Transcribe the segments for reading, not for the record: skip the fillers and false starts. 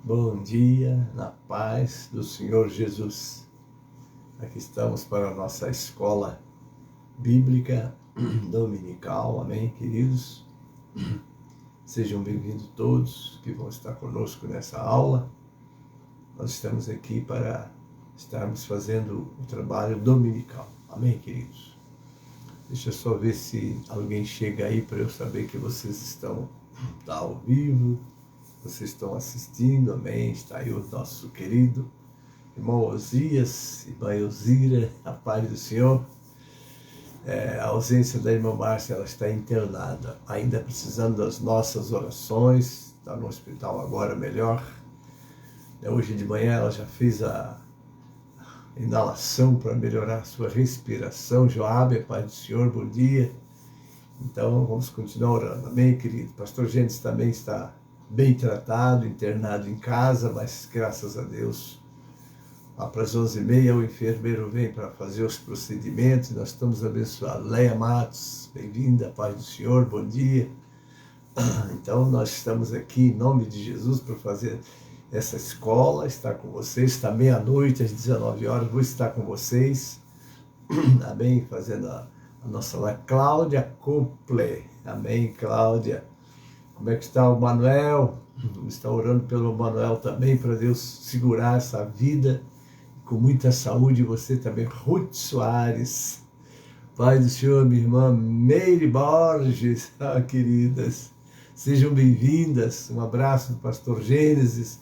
Bom dia, na paz do Senhor Jesus. Aqui estamos para a nossa escola bíblica dominical, amém, queridos? Sejam bem-vindos todos que vão estar conosco nessa aula. Nós estamos aqui para estarmos fazendo o trabalho dominical, amém, queridos? Deixa eu só ver se alguém chega aí para eu saber que vocês estão ao vivo. Vocês estão assistindo, amém? Está aí o nosso querido irmão Osias, irmã Elzira, a paz do Senhor. A ausência da irmã Márcia, ela está internada, ainda precisando das nossas orações, está no hospital agora melhor. Hoje de manhã ela já fez a inalação para melhorar a sua respiração. Joabe, a paz do Senhor, bom dia. Então vamos continuar orando, amém, querido? Pastor Gênesis também está bem tratado, internado em casa, mas graças a Deus, lá para as 11h30 o enfermeiro vem para fazer os procedimentos. Nós estamos abençoados. Leia Matos, bem-vinda, paz do Senhor, bom dia. Então nós estamos aqui em nome de Jesus para fazer essa escola, estar com vocês, está meia-noite, às 19h, vou estar com vocês, amém, fazendo a nossa lá, Cláudia Cople, amém, Cláudia. Como é que está o Manuel? Está orando pelo Manuel também, para Deus segurar essa vida com muita saúde. Você também, Ruth Soares. Pai do Senhor, minha irmã Meire Borges, queridas, sejam bem-vindas. Um abraço do pastor Gênesis.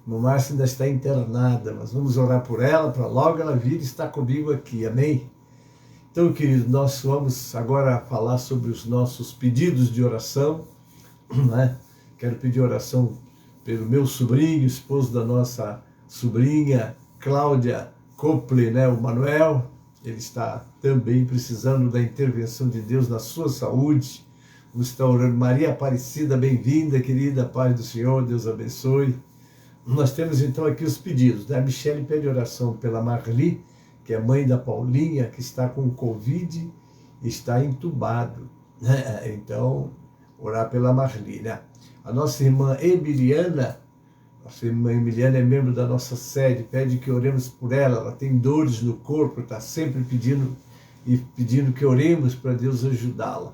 A Márcia ainda está internada, mas vamos orar por ela, para logo ela vir e estar comigo aqui, amém? Então, querido, nós vamos agora falar sobre os nossos pedidos de oração. Quero pedir oração pelo meu sobrinho, esposo da nossa sobrinha Cláudia Cople, o Manuel. Ele está também precisando da intervenção de Deus na sua saúde. Vamos estar orando. Maria Aparecida, bem-vinda, querida, paz do Senhor, Deus abençoe. Nós temos então aqui os pedidos. A Michele pede oração pela Marli, que é mãe da Paulinha, que está com Covid e está entubado. Então, orar pela Marli, A nossa irmã Emiliana é membro da nossa sede, pede que oremos por ela. Ela tem dores no corpo, está sempre pedindo que oremos para Deus ajudá-la.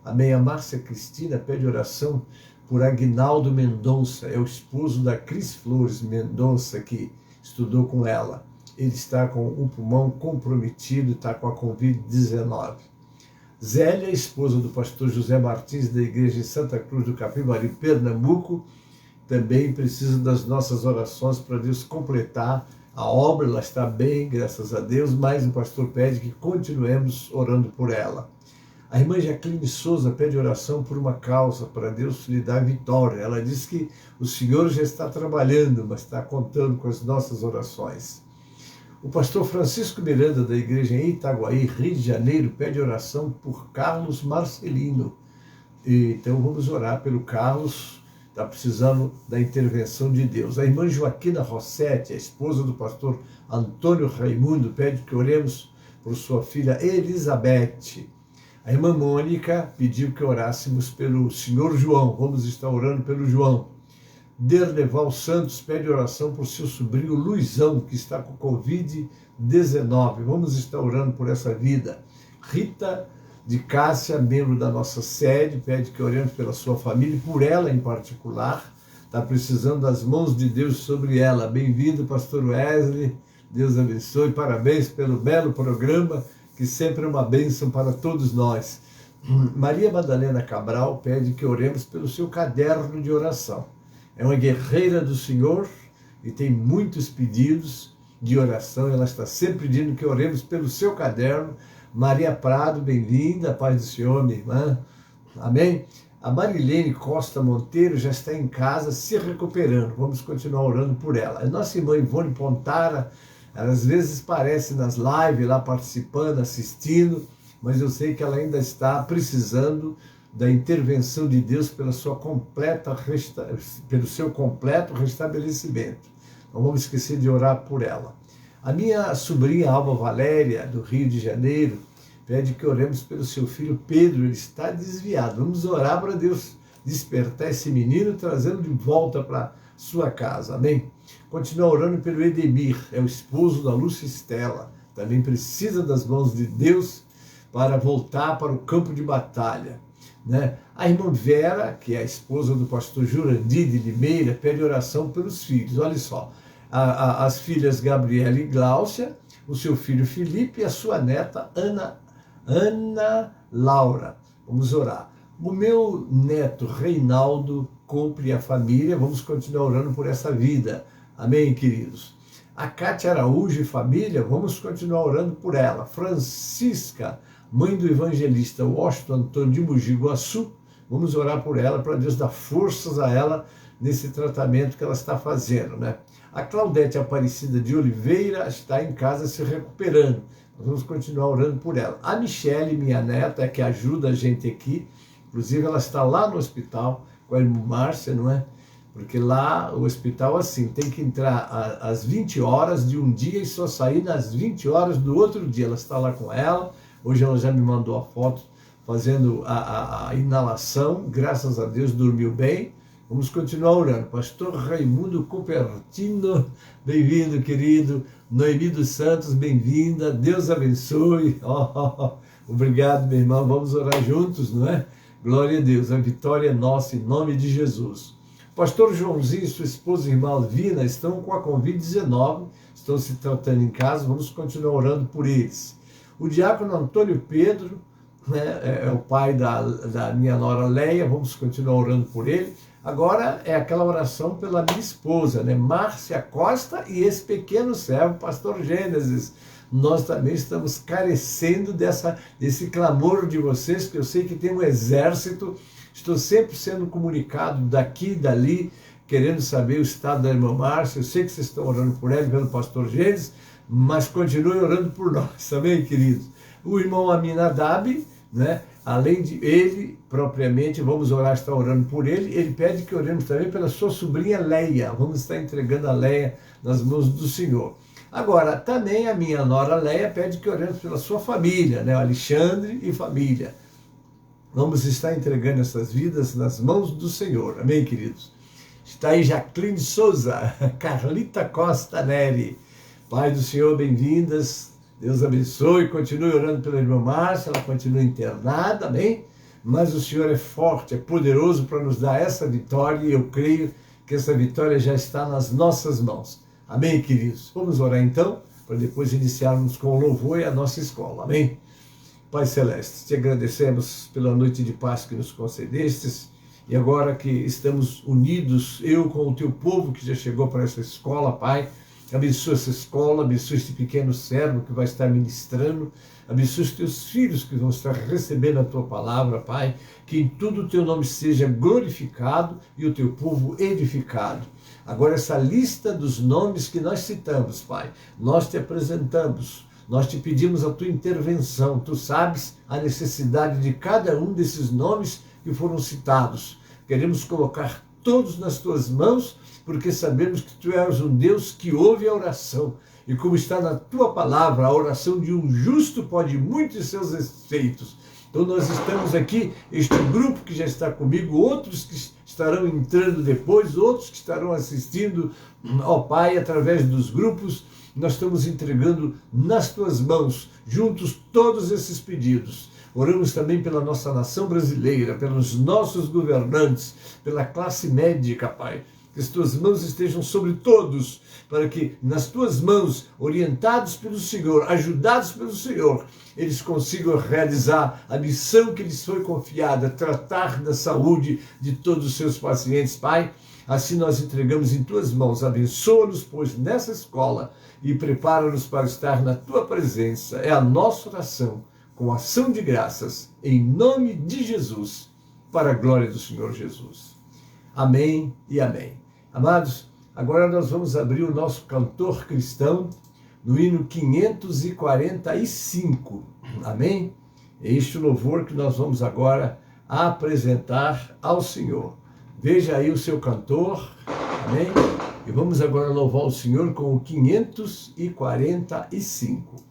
Amém. A Márcia Cristina pede oração por Aguinaldo Mendonça, é o esposo da Cris Flores Mendonça, que estudou com ela. Ele está com o pulmão comprometido, está com a Covid-19. Zélia, esposa do pastor José Martins, da igreja em Santa Cruz do Capibari, Pernambuco, também precisa das nossas orações para Deus completar a obra. Ela está bem, graças a Deus, mas o pastor pede que continuemos orando por ela. A irmã Jacqueline Souza pede oração por uma causa, para Deus lhe dar vitória. Ela diz que o Senhor já está trabalhando, mas está contando com as nossas orações. O pastor Francisco Miranda, da igreja em Itaguaí, Rio de Janeiro, pede oração por Carlos Marcelino. Então vamos orar pelo Carlos, está precisando da intervenção de Deus. A irmã Joaquina Rossetti, a esposa do pastor Antônio Raimundo, pede que oremos por sua filha Elizabeth. A irmã Mônica pediu que orássemos pelo senhor João. Vamos estar orando pelo João. Derneval Santos pede oração por seu sobrinho Luizão, que está com Covid-19. Vamos estar orando por essa vida. Rita de Cássia, membro da nossa sede, pede que oremos pela sua família e por ela em particular. Está precisando das mãos de Deus sobre ela. Bem-vindo, pastor Wesley. Deus abençoe. Parabéns pelo belo programa, que sempre é uma bênção para todos nós. Maria Madalena Cabral pede que oremos pelo seu caderno de oração. É uma guerreira do Senhor e tem muitos pedidos de oração. Ela está sempre pedindo que oremos pelo seu caderno. Maria Prado, bem-vinda, paz do Senhor, minha irmã. Amém? A Marilene Costa Monteiro já está em casa se recuperando. Vamos continuar orando por ela. A nossa irmã Ivone Pontara, ela às vezes aparece nas lives lá participando, assistindo, mas eu sei que ela ainda está precisando da intervenção de Deus pelo seu completo restabelecimento. Não vamos esquecer de orar por ela. A minha sobrinha Alba Valéria, do Rio de Janeiro, pede que oremos pelo seu filho Pedro. Ele está desviado. Vamos orar para Deus despertar esse menino, trazê-lo de volta para sua casa, amém? Continua orando pelo Edemir, é o esposo da Lúcia Estela, também precisa das mãos de Deus para voltar para o campo de batalha, né? A irmã Vera, que é a esposa do pastor Jurandir de Limeira, pede oração pelos filhos, olha só, as filhas Gabriela e Gláucia, o seu filho Felipe e a sua neta Ana Laura. Vamos orar. O meu neto Reinaldo cumpre a família, vamos continuar orando por essa vida. Amém, queridos? A Cátia Araújo e família, vamos continuar orando por ela. Francisca, mãe do evangelista Washington Antônio de Mogi Guaçu, vamos orar por ela, para Deus dar forças a ela nesse tratamento que ela está fazendo, né? A Claudete Aparecida de Oliveira está em casa se recuperando. Nós vamos continuar orando por ela. A Michele, minha neta, que ajuda a gente aqui, inclusive ela está lá no hospital com a irmã Márcia, não é? Porque lá o hospital, assim, tem que entrar às 20 horas de um dia e só sair nas 20 horas do outro dia. Ela está lá com ela, hoje ela já me mandou a foto fazendo a inalação, graças a Deus dormiu bem. Vamos continuar orando. Pastor Raimundo Cupertino, bem-vindo, querido. Noemi dos Santos, bem-vinda. Deus abençoe. Obrigado, meu irmão. Vamos orar juntos, não é? Glória a Deus. A vitória é nossa, em nome de Jesus. Pastor Joãozinho e sua esposa, irmã Alvina, estão com a Covid-19, estão se tratando em casa. Vamos continuar orando por eles. O diácono Antônio Pedro, né, é o pai da minha nora Leia, vamos continuar orando por ele. Agora é aquela oração pela minha esposa, né, Márcia Costa, e esse pequeno servo, pastor Gênesis. Nós também estamos carecendo desse clamor de vocês, que eu sei que tem um exército. Estou sempre sendo comunicado daqui e dali, querendo saber o estado da irmã Márcia. Eu sei que vocês estão orando por ela, pelo pastor Gênesis, mas continuem orando por nós, amém, queridos? O irmão Aminadab, né? Além de ele, propriamente, vamos orar, está orando por ele. Ele pede que oremos também pela sua sobrinha Leia. Vamos estar entregando a Leia nas mãos do Senhor. Agora, também a minha nora Leia pede que oremos pela sua família, né? Alexandre e família. Vamos estar entregando essas vidas nas mãos do Senhor. Amém, queridos? Está aí Jacqueline Souza, Carlita Costa Neri. Pai do Senhor, bem-vindas. Deus abençoe, continue orando pela irmã Márcia, ela continua internada, amém? Mas o Senhor é forte, é poderoso para nos dar essa vitória, e eu creio que essa vitória já está nas nossas mãos. Amém, queridos? Vamos orar então, para depois iniciarmos com o louvor e a nossa escola, amém? Pai Celeste, te agradecemos pela noite de paz que nos concedestes, e agora que estamos unidos, eu com o teu povo que já chegou para essa escola, Pai, abençoa essa escola, abençoa este pequeno servo que vai estar ministrando, abençoa os teus filhos que vão estar recebendo a tua palavra, Pai, que em tudo o teu nome seja glorificado e o teu povo edificado. Agora essa lista dos nomes que nós citamos, Pai, nós te apresentamos, nós te pedimos a tua intervenção, tu sabes a necessidade de cada um desses nomes que foram citados. Queremos colocar todos nas tuas mãos, porque sabemos que tu és um Deus que ouve a oração. E como está na tua palavra, a oração de um justo pode muito em seus efeitos. Então nós estamos aqui, este grupo que já está comigo, outros que estarão entrando depois, outros que estarão assistindo, ó Pai, através dos grupos, nós estamos entregando nas tuas mãos, juntos, todos esses pedidos. Oramos também pela nossa nação brasileira, pelos nossos governantes, pela classe médica, Pai. Que as tuas mãos estejam sobre todos, para que nas tuas mãos, orientados pelo Senhor, ajudados pelo Senhor, eles consigam realizar a missão que lhes foi confiada, tratar da saúde de todos os seus pacientes, Pai. Assim nós entregamos em tuas mãos, abençoa-nos, pois, nessa escola, e prepara-nos para estar na tua presença. É a nossa oração, com ação de graças, em nome de Jesus, para a glória do Senhor Jesus. Amém e amém. Amados, agora nós vamos abrir o nosso cantor cristão no hino 545. Amém? É este o louvor que nós vamos agora apresentar ao Senhor. Veja aí o seu cantor. Amém? E vamos agora louvar o Senhor com o 545.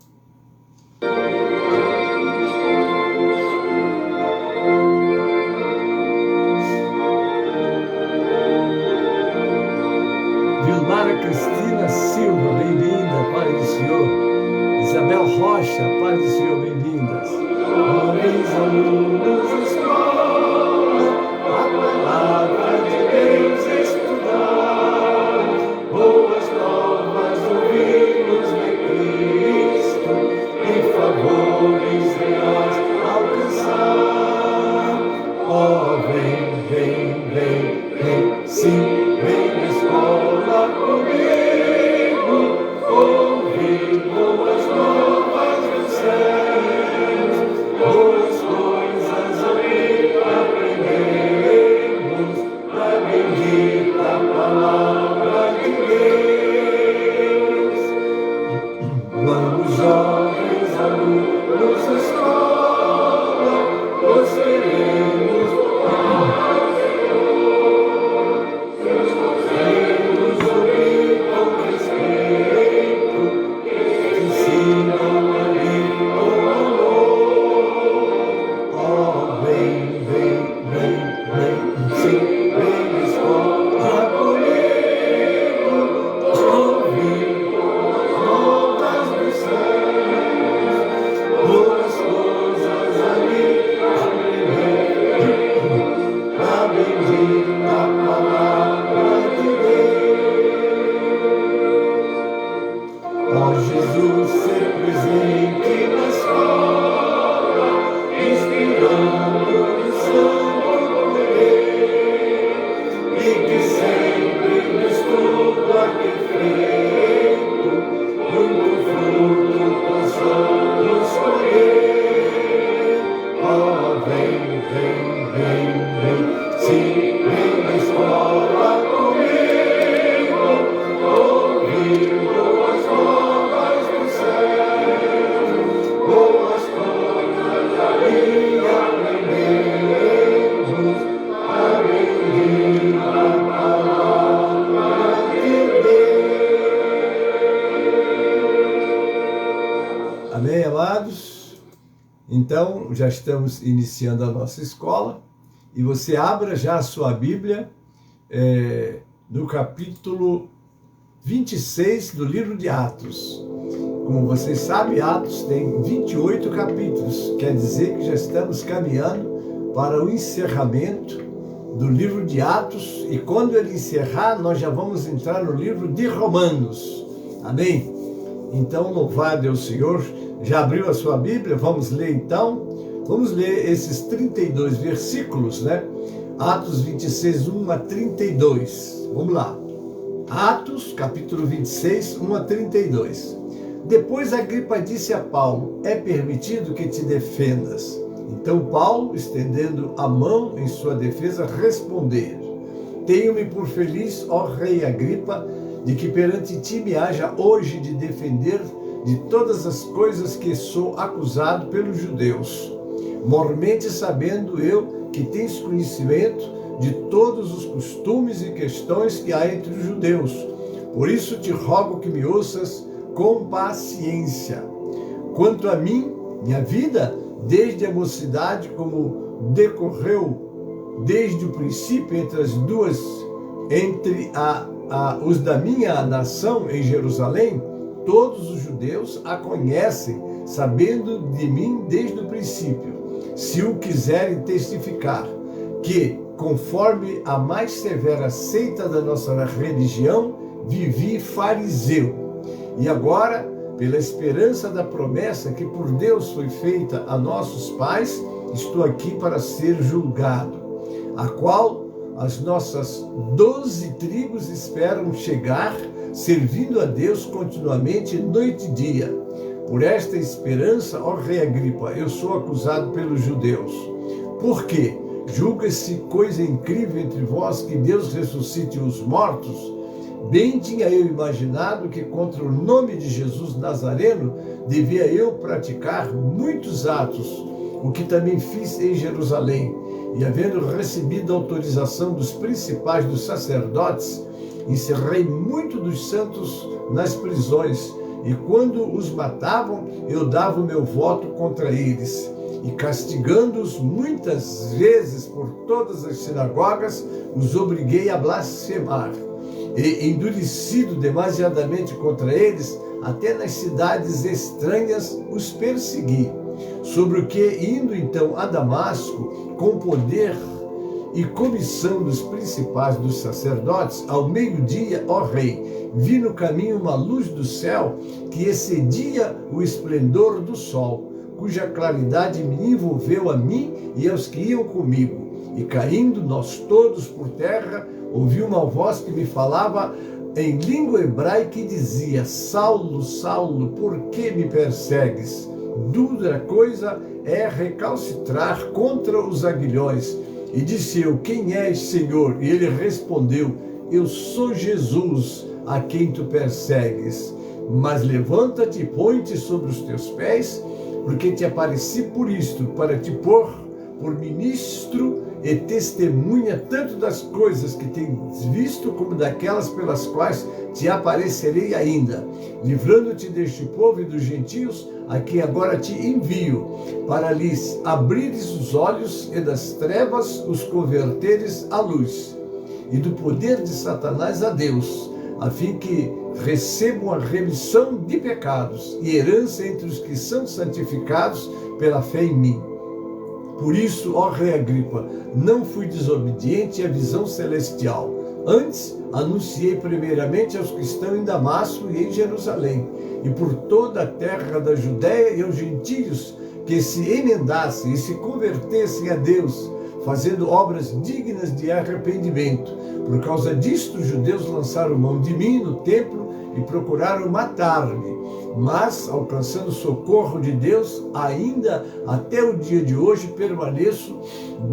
Mara Cristina Silva, bem-vinda, paz do Senhor. Isabel Rocha, paz do Senhor, bem-vindas. Luísa Luz Escola, a palavra de Deus estudar, boas novas ouvimos de Cristo, e favores reais alcançar. Oh, vem, vem, vem, vem, sim, vem na escola comigo, ouvir boas novas dos céus, boas coisas ali aprendemos, da bendita palavra de Deus. Vamos, jovens alunos da escola, nós queremos ouvir com respeito, ensinam ali com amor. Oh, vem, vem, vem, vem, sim, vem na escola comigo, ouvir notas dos céus, boas coisas ali aprender, a bendita palavra de Deus. Ó Jesus, ser presente na escola, inspirando o santo poder, e que sempre no estudo arquefeito, muito fruto possamos colher. Oh, vem, vem, vem, vem, sim, vem na escola comigo, ouvir boas novas dos céus, boas coisas ali aprendemos, a bendita palavra de Deus. Amém, amados? Então, já estamos iniciando a nossa escola, e você abra já a sua Bíblia no capítulo 26 do livro de Atos. Como vocês sabem, Atos tem 28 capítulos, quer dizer que já estamos caminhando para o encerramento do livro de Atos, e quando ele encerrar, nós já vamos entrar no livro de Romanos. Amém? Então, louvado é o Senhor. Já abriu a sua Bíblia? Vamos ler então? Vamos ler esses 32 versículos, né? Atos 26, 1 a 32. Vamos lá. Atos, capítulo 26, 1 a 32. Depois Agripa disse a Paulo: é permitido que te defendas. Então Paulo, estendendo a mão em sua defesa, respondeu: tenho-me por feliz, ó rei Agripa, de que perante ti me haja hoje de defender de todas as coisas que sou acusado pelos judeus, mormente sabendo eu que tens conhecimento de todos os costumes e questões que há entre os judeus. Por isso te rogo que me ouças com paciência. Quanto a mim, minha vida, desde a mocidade, como decorreu desde o princípio entre os da minha nação em Jerusalém, todos os judeus a conhecem, sabendo de mim desde o princípio, se o quiserem testificar, que, conforme a mais severa seita da nossa religião, vivi fariseu. E agora, pela esperança da promessa que por Deus foi feita a nossos pais, estou aqui para ser julgado, a qual as nossas 12 tribos esperam chegar, servindo a Deus continuamente noite e dia. Por esta esperança, ó rei Agripa, eu sou acusado pelos judeus. Por quê? Julga-se coisa incrível entre vós que Deus ressuscite os mortos? Bem tinha eu imaginado que contra o nome de Jesus Nazareno devia eu praticar muitos atos, o que também fiz em Jerusalém. E havendo recebido a autorização dos principais dos sacerdotes, encerrei muito dos santos nas prisões, e quando os matavam, eu dava o meu voto contra eles. E castigando-os muitas vezes por todas as sinagogas, os obriguei a blasfemar. e endurecido demasiadamente contra eles, até nas cidades estranhas os persegui. Sobre o que, indo então a Damasco, com poder e comissão dos principais dos sacerdotes, ao meio-dia, ó rei, vi no caminho uma luz do céu que excedia o esplendor do sol, cuja claridade me envolveu a mim e aos que iam comigo. E caindo nós todos por terra, ouvi uma voz que me falava em língua hebraica e dizia: Saulo, Saulo, por que me persegues? Dura coisa é recalcitrar contra os aguilhões. E disse eu: Quem és, Senhor? E ele respondeu: Eu sou Jesus, a quem tu persegues. Mas levanta-te e põe-te sobre os teus pés, porque te apareci por isto, para te pôr por ministro e testemunha tanto das coisas que tens visto, como daquelas pelas quais te aparecerei ainda, livrando-te deste povo e dos gentios, a quem agora te envio, para lhes abrires os olhos e das trevas os converteres à luz, e do poder de Satanás a Deus, a fim que recebam a remissão de pecados e herança entre os que são santificados pela fé em mim. Por isso, ó rei Agripa, não fui desobediente à visão celestial. Antes, anunciei primeiramente aos que estão em Damasco e em Jerusalém, e por toda a terra da Judéia e aos gentios, que se emendassem e se convertessem a Deus, fazendo obras dignas de arrependimento. Por causa disto, os judeus lançaram mão de mim no templo e procuraram matar-me. Mas, alcançando socorro de Deus, ainda até o dia de hoje permaneço,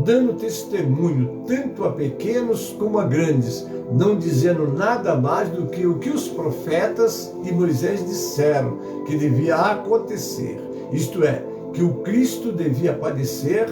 dando testemunho tanto a pequenos como a grandes, não dizendo nada mais do que o que os profetas e Moisés disseram que devia acontecer. Isto é, que o Cristo devia padecer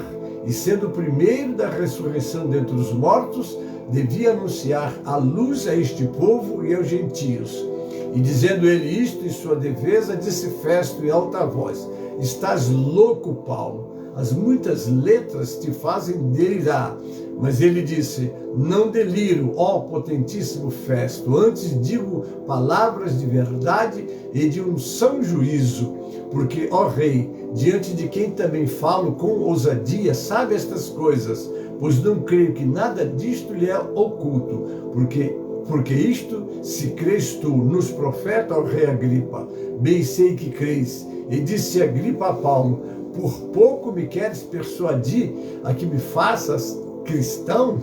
e, sendo o primeiro da ressurreição dentre os mortos, devia anunciar a luz a este povo e aos gentios. E dizendo ele isto em sua defesa, disse Festo em alta voz: Estás louco, Paulo, as muitas letras te fazem delirar. Mas ele disse: Não deliro, ó potentíssimo Festo, antes digo palavras de verdade e de um são juízo. Porque, ó rei, diante de quem também falo com ousadia, sabe estas coisas, pois não creio que nada disto lhe é oculto, porque isto, se crês tu nos profetas, ó rei Agripa, bem sei que crês. E disse Agripa a Paulo: Por pouco me queres persuadir a que me faças cristão?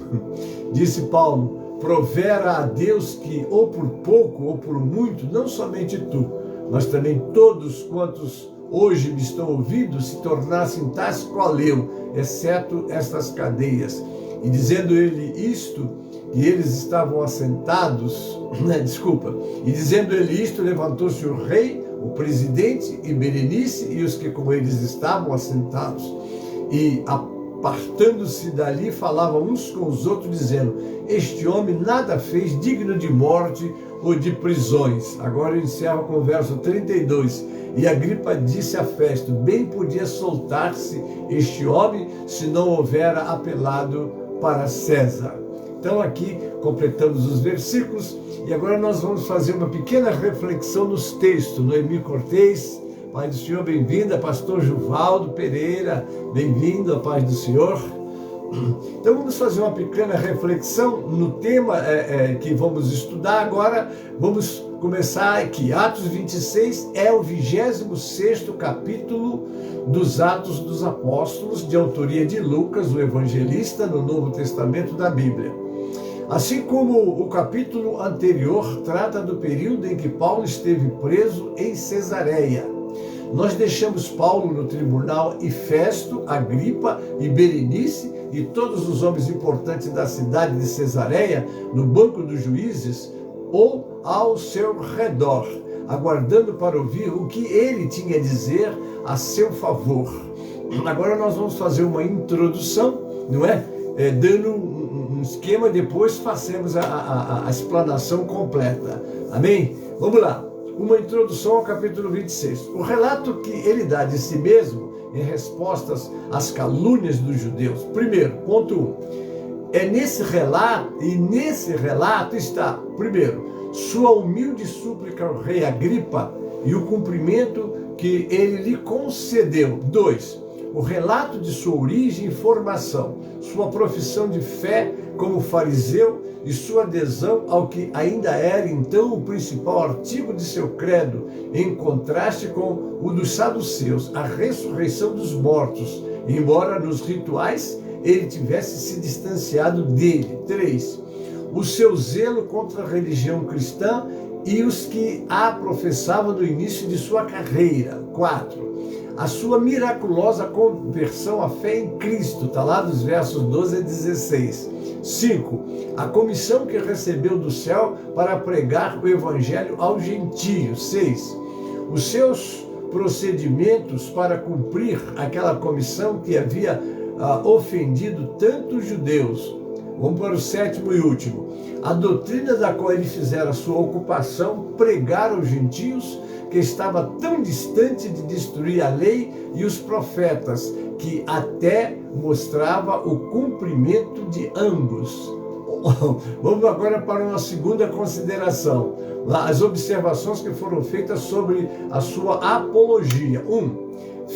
Disse Paulo: Provera a Deus que, ou por pouco ou por muito, não somente tu, mas também todos quantos hoje me estão ouvindo, se tornassem tais qual eu, exceto estas cadeias. E dizendo ele isto, e eles estavam assentados, e dizendo ele isto, levantou-se o rei, o presidente e Berenice e os que com eles estavam assentados, e apartando-se dali, falavam uns com os outros, dizendo: Este homem nada fez digno de morte ou de prisões. Agora eu encerro com o verso 32. E Agripa disse a Festo: Bem podia soltar-se este homem se não houvera apelado para César. Então aqui completamos os versículos e agora nós vamos fazer uma pequena reflexão nos textos. Noemi Cortez, Pai do Senhor, bem-vinda. Pastor Juvaldo Pereira, bem-vindo, a paz do Senhor. Então vamos fazer uma pequena reflexão no tema que vamos estudar agora. Vamos começar aqui. Atos 26 é o 26º capítulo dos Atos dos Apóstolos, de autoria de Lucas, o evangelista, no Novo Testamento da Bíblia. Assim como o capítulo anterior trata do período em que Paulo esteve preso em Cesareia. Nós deixamos Paulo no tribunal e Festo, Agripa e Berenice e todos os homens importantes da cidade de Cesareia no banco dos juízes ou ao seu redor, aguardando para ouvir o que ele tinha a dizer a seu favor. Agora nós vamos fazer uma introdução, não é? Dando um esquema, depois fazemos a explanação completa. Amém? Vamos lá. Uma introdução ao capítulo 26. O relato que ele dá de si mesmo em respostas às calúnias dos judeus. Primeiro, ponto 1. é nesse relato está, primeiro, sua humilde súplica ao rei Agripa e o cumprimento que ele lhe concedeu. 2, o relato de sua origem e formação, sua profissão de fé como fariseu e sua adesão ao que ainda era então o principal artigo de seu credo, em contraste com o dos saduceus, a ressurreição dos mortos, embora nos rituais ele tivesse se distanciado dele. 3, o seu zelo contra a religião cristã e os que a professavam no início de sua carreira. 4, a sua miraculosa conversão à fé em Cristo, está lá dos versos 12 a 16. 5, a comissão que recebeu do céu para pregar o evangelho aos gentios. 6, os seus procedimentos para cumprir aquela comissão que havia ofendido tantos judeus. Vamos para o 7º e último. A doutrina da qual ele fizera sua ocupação, pregar aos gentios, que estava tão distante de destruir a lei e os profetas, que até mostrava o cumprimento de ambos. Vamos agora para uma segunda consideração. As observações que foram feitas sobre a sua apologia. 1.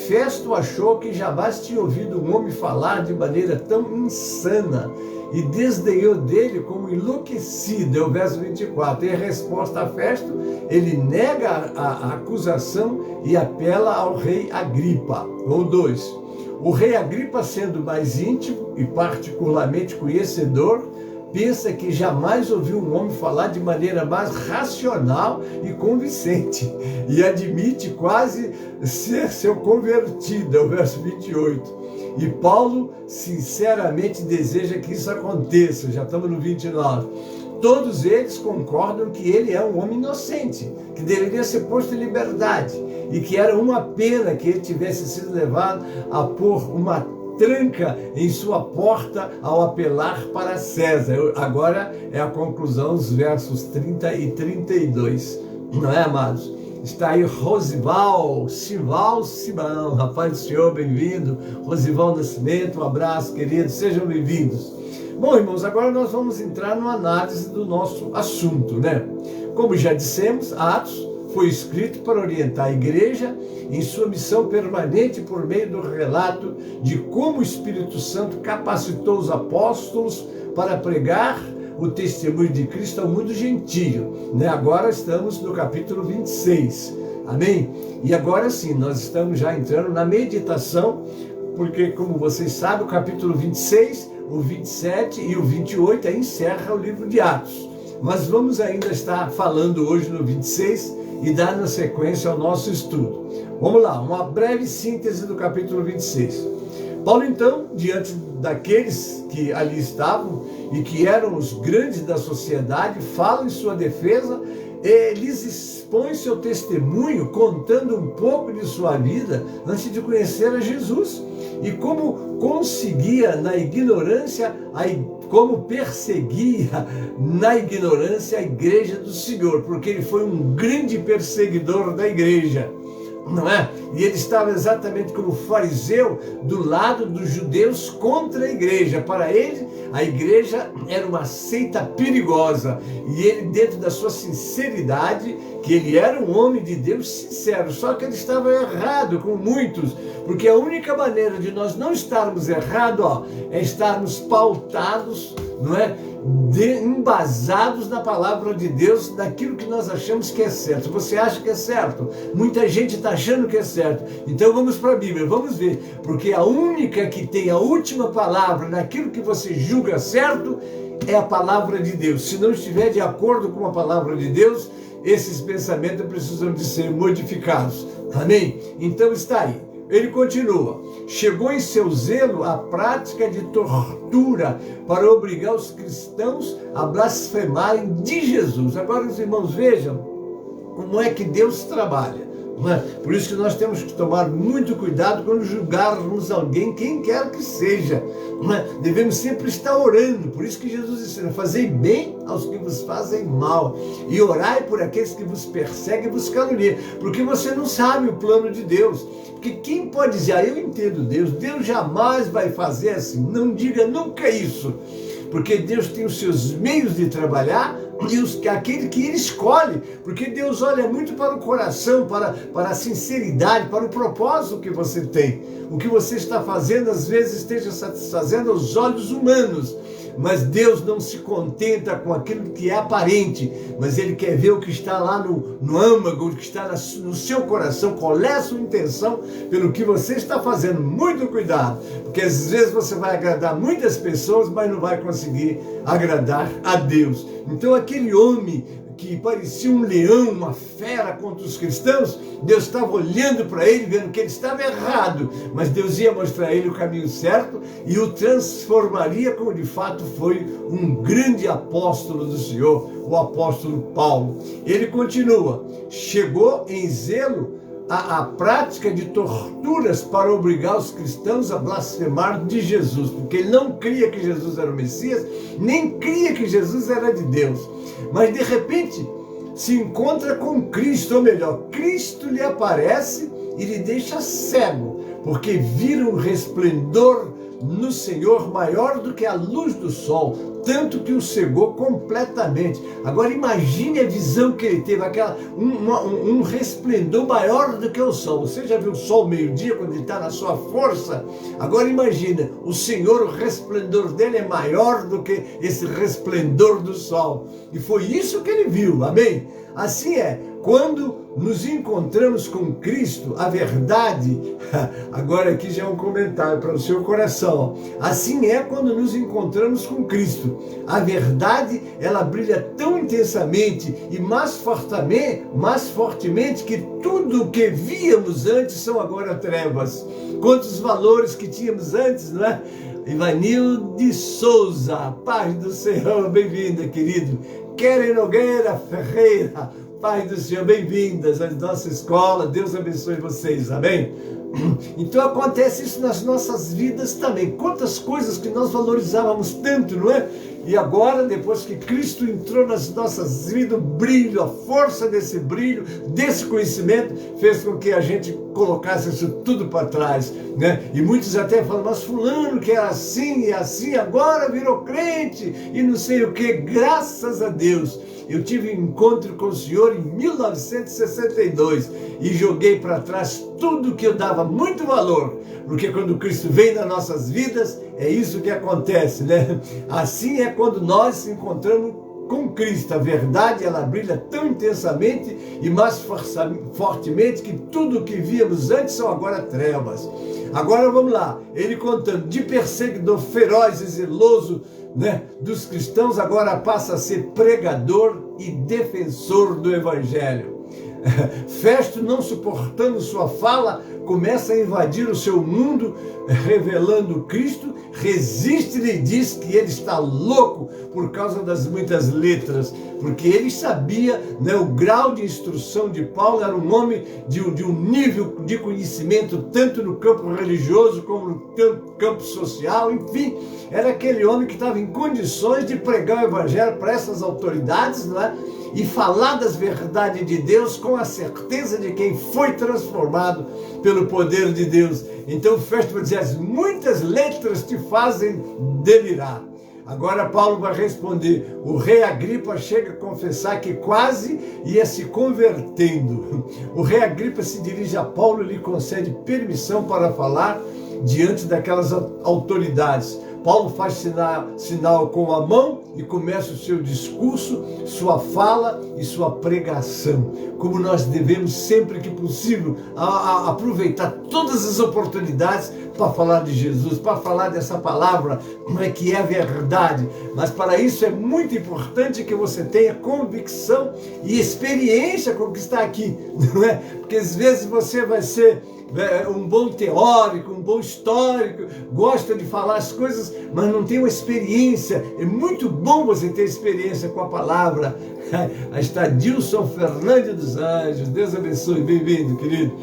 Festo achou que jamais tinha ouvido um homem falar de maneira tão insana e desdenhou dele como enlouquecido, é o verso 24. Em resposta a Festo, ele nega a acusação e apela ao rei Agripa. Ou 2, o rei Agripa, sendo mais íntimo e particularmente conhecedor, pensa que jamais ouviu um homem falar de maneira mais racional e convincente, e admite quase ser seu convertido, é o verso 28. E Paulo sinceramente deseja que isso aconteça, já estamos no 29. Todos eles concordam que ele é um homem inocente, que deveria ser posto em liberdade, e que era uma pena que ele tivesse sido levado a pôr uma tranca em sua porta ao apelar para César. Agora é a conclusão, os versos 30 e 32. Não é, amados? Está aí Rosival Simão, rapaz do Senhor, bem-vindo. Rosival Nascimento, um abraço, querido, sejam bem-vindos. Bom, irmãos, agora nós vamos entrar numa análise do nosso assunto, né? Como já dissemos, Atos foi escrito para orientar a igreja em sua missão permanente por meio do relato de como o Espírito Santo capacitou os apóstolos para pregar o testemunho de Cristo ao mundo gentio, né? Agora estamos no capítulo 26, amém? E agora sim, nós estamos já entrando na meditação, porque como vocês sabem, o capítulo 26, o 27 e o 28 aí encerra o livro de Atos. Mas vamos ainda estar falando hoje no 26 e dar na sequência ao nosso estudo. Vamos lá, uma breve síntese do capítulo 26. Paulo, então, diante daqueles que ali estavam e que eram os grandes da sociedade, fala em sua defesa, lhes expõe seu testemunho, contando um pouco de sua vida antes de conhecer a Jesus e como conseguia na ignorância, como perseguia na ignorância a igreja do Senhor, porque ele foi um grande perseguidor da igreja, não é? E ele estava exatamente como fariseu do lado dos judeus contra a igreja. Para ele, a igreja era uma seita perigosa, e ele, dentro da sua sinceridade, que ele era um homem de Deus sincero, só que ele estava errado com muitos, porque a única maneira de nós não estarmos errados, é estarmos pautados, não é? Embasados na palavra de Deus, daquilo que nós achamos que é certo. Você acha que é certo? Muita gente está achando que é certo. Então vamos para a Bíblia, vamos ver, porque a única que tem a última palavra naquilo que você julga certo é a palavra de Deus. Se não estiver de acordo com a palavra de Deus, esses pensamentos precisam de ser modificados. Amém? Então está aí. Ele continua. Chegou em seu zelo a prática de tortura para obrigar os cristãos a blasfemarem de Jesus. Agora, os irmãos, vejam como é que Deus trabalha. Por isso que nós temos que tomar muito cuidado quando julgarmos alguém, quem quer que seja. Devemos sempre estar orando. Por isso que Jesus ensina: fazei bem aos que vos fazem mal e orai por aqueles que vos perseguem e vos caluniam, porque você não sabe o plano de Deus. Porque quem pode dizer: eu entendo Deus, Deus jamais vai fazer assim? Não diga nunca isso. porque Deus tem os seus meios de trabalhar e aquele que Ele escolhe, porque Deus olha muito para o coração, para a sinceridade, para o propósito que você tem. O que você está fazendo, às vezes, esteja satisfazendo aos olhos humanos, mas Deus não se contenta com aquilo que é aparente, mas Ele quer ver o que está lá no âmago, o que está no seu coração. Qual é a sua intenção pelo que você está fazendo? Muito cuidado, porque às vezes você vai agradar muitas pessoas, mas não vai conseguir agradar a Deus. Então aquele homem que parecia um leão, uma fera contra os cristãos, Deus estava olhando para ele, vendo que ele estava errado, mas Deus ia mostrar a ele o caminho certo e o transformaria, como de fato foi um grande apóstolo do Senhor, o apóstolo Paulo. Ele continua, chegou em zelo a prática de torturas para obrigar os cristãos a blasfemar de Jesus, porque ele não cria que Jesus era o Messias, nem cria que Jesus era de Deus, mas de repente se encontra com Cristo, ou melhor, Cristo lhe aparece e lhe deixa cego, porque vira um resplendor no Senhor maior do que a luz do sol, tanto que o cegou completamente. Agora imagine a visão que ele teve, um resplendor maior do que o sol. Você já viu o sol meio-dia quando ele está na sua força? Agora imagina, o Senhor, o resplendor dele é maior do que esse resplendor do sol. E foi isso que ele viu, amém? Assim é, quando nos encontramos com Cristo, a verdade, agora aqui já é um comentário para o seu coração, assim é quando nos encontramos com Cristo, a verdade, ela brilha tão intensamente e mais fortemente que tudo o que víamos antes são agora trevas. Quantos valores que tínhamos antes, não é? Ivanilde Souza, paz do Senhor, bem-vinda, querido. Keren Nogueira Ferreira, paz do Senhor, bem-vindas à nossa escola, Deus abençoe vocês, amém? Então acontece isso nas nossas vidas também, quantas coisas que nós valorizávamos tanto, não é? E agora, depois que Cristo entrou nas nossas vidas, o brilho, a força desse brilho, desse conhecimento, fez com que a gente colocasse isso tudo para trás, né? E muitos até falam, mas fulano que era assim e assim, agora virou crente e não sei o que, graças a Deus. Eu tive um encontro com o Senhor em 1962 e joguei para trás tudo que eu dava muito valor, porque quando Cristo vem nas nossas vidas, é isso que acontece, né? Assim é quando nós se encontramos com Cristo. A verdade, ela brilha tão intensamente e mais fortemente que tudo o que víamos antes são agora trevas. Agora vamos lá, ele contando, de perseguidor feroz e zeloso, né, dos cristãos, agora passa a ser pregador e defensor do Evangelho. Festo, não suportando sua fala, começa a invadir o seu mundo, revelando Cristo, resiste-lhe e diz que ele está louco por causa das muitas letras, porque ele sabia, né, o grau de instrução de Paulo. Era um homem de um nível de conhecimento, tanto no campo religioso como no campo social, enfim, era aquele homem que estava em condições de pregar o Evangelho para essas autoridades, não é? E falar das verdades de Deus com a certeza de quem foi transformado pelo poder de Deus. Então Festo vai dizer, as muitas letras te fazem delirar. Agora Paulo vai responder, o rei Agripa chega a confessar que quase ia se convertendo. O rei Agripa se dirige a Paulo e lhe concede permissão para falar diante daquelas autoridades. Paulo faz sinal com a mão e começa o seu discurso, sua fala e sua pregação. Como nós devemos, sempre que possível, aproveitar todas as oportunidades para falar de Jesus, para falar dessa palavra, que é a verdade. Mas para isso é muito importante que você tenha convicção e experiência com o que está aqui, não é? Porque às vezes você vai ser um bom teórico, um bom histórico, gosta de falar as coisas, mas não tem uma experiência. É muito bom você ter experiência com a palavra. Aí está Dilson Fernandes dos Anjos, Deus abençoe, bem-vindo, querido.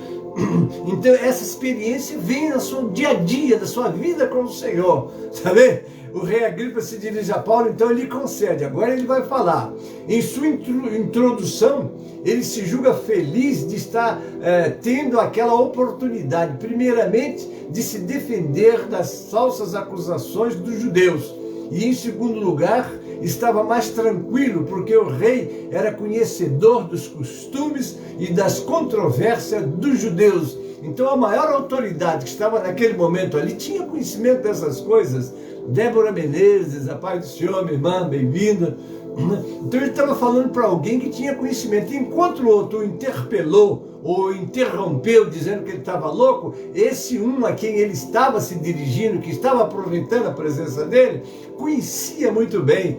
Então essa experiência vem no seu dia a dia, da sua vida com o Senhor, sabe? O rei Agripa se dirige a Paulo, então ele concede. Agora ele vai falar. Em sua introdução, ele se julga feliz de estar tendo aquela oportunidade, primeiramente, de se defender das falsas acusações dos judeus E em segundo lugar, estava mais tranquilo, porque o rei era conhecedor dos costumes e das controvérsias dos judeus. Então a maior autoridade que estava naquele momento ali tinha conhecimento dessas coisas. Débora Menezes, a paz do Senhor, minha irmã, bem-vinda. Então ele estava falando para alguém que tinha conhecimento. Enquanto o outro o interpelou ou interrompeu dizendo que ele estava louco, esse a quem ele estava se dirigindo, que estava aproveitando a presença dele, conhecia muito bem.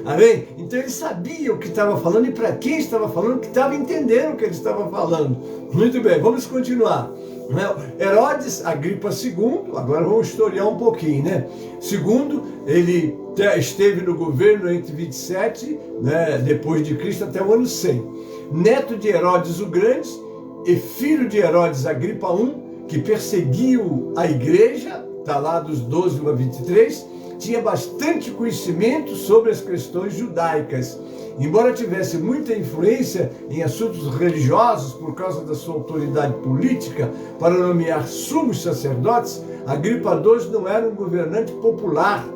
Amém? Então ele sabia o que estava falando e para quem estava falando, que estava entendendo o que ele estava falando. Muito bem, vamos continuar. Herodes Agripa II, agora vamos historiar um pouquinho, né? Segundo, ele esteve no governo entre 27, depois de Cristo, até o ano 100. Neto de Herodes o Grande e filho de Herodes Agripa I, que perseguiu a igreja, está lá dos 12 a 23, tinha bastante conhecimento sobre as questões judaicas. Embora tivesse muita influência em assuntos religiosos por causa da sua autoridade política para nomear sumos sacerdotes, Agripa II não era um governante popular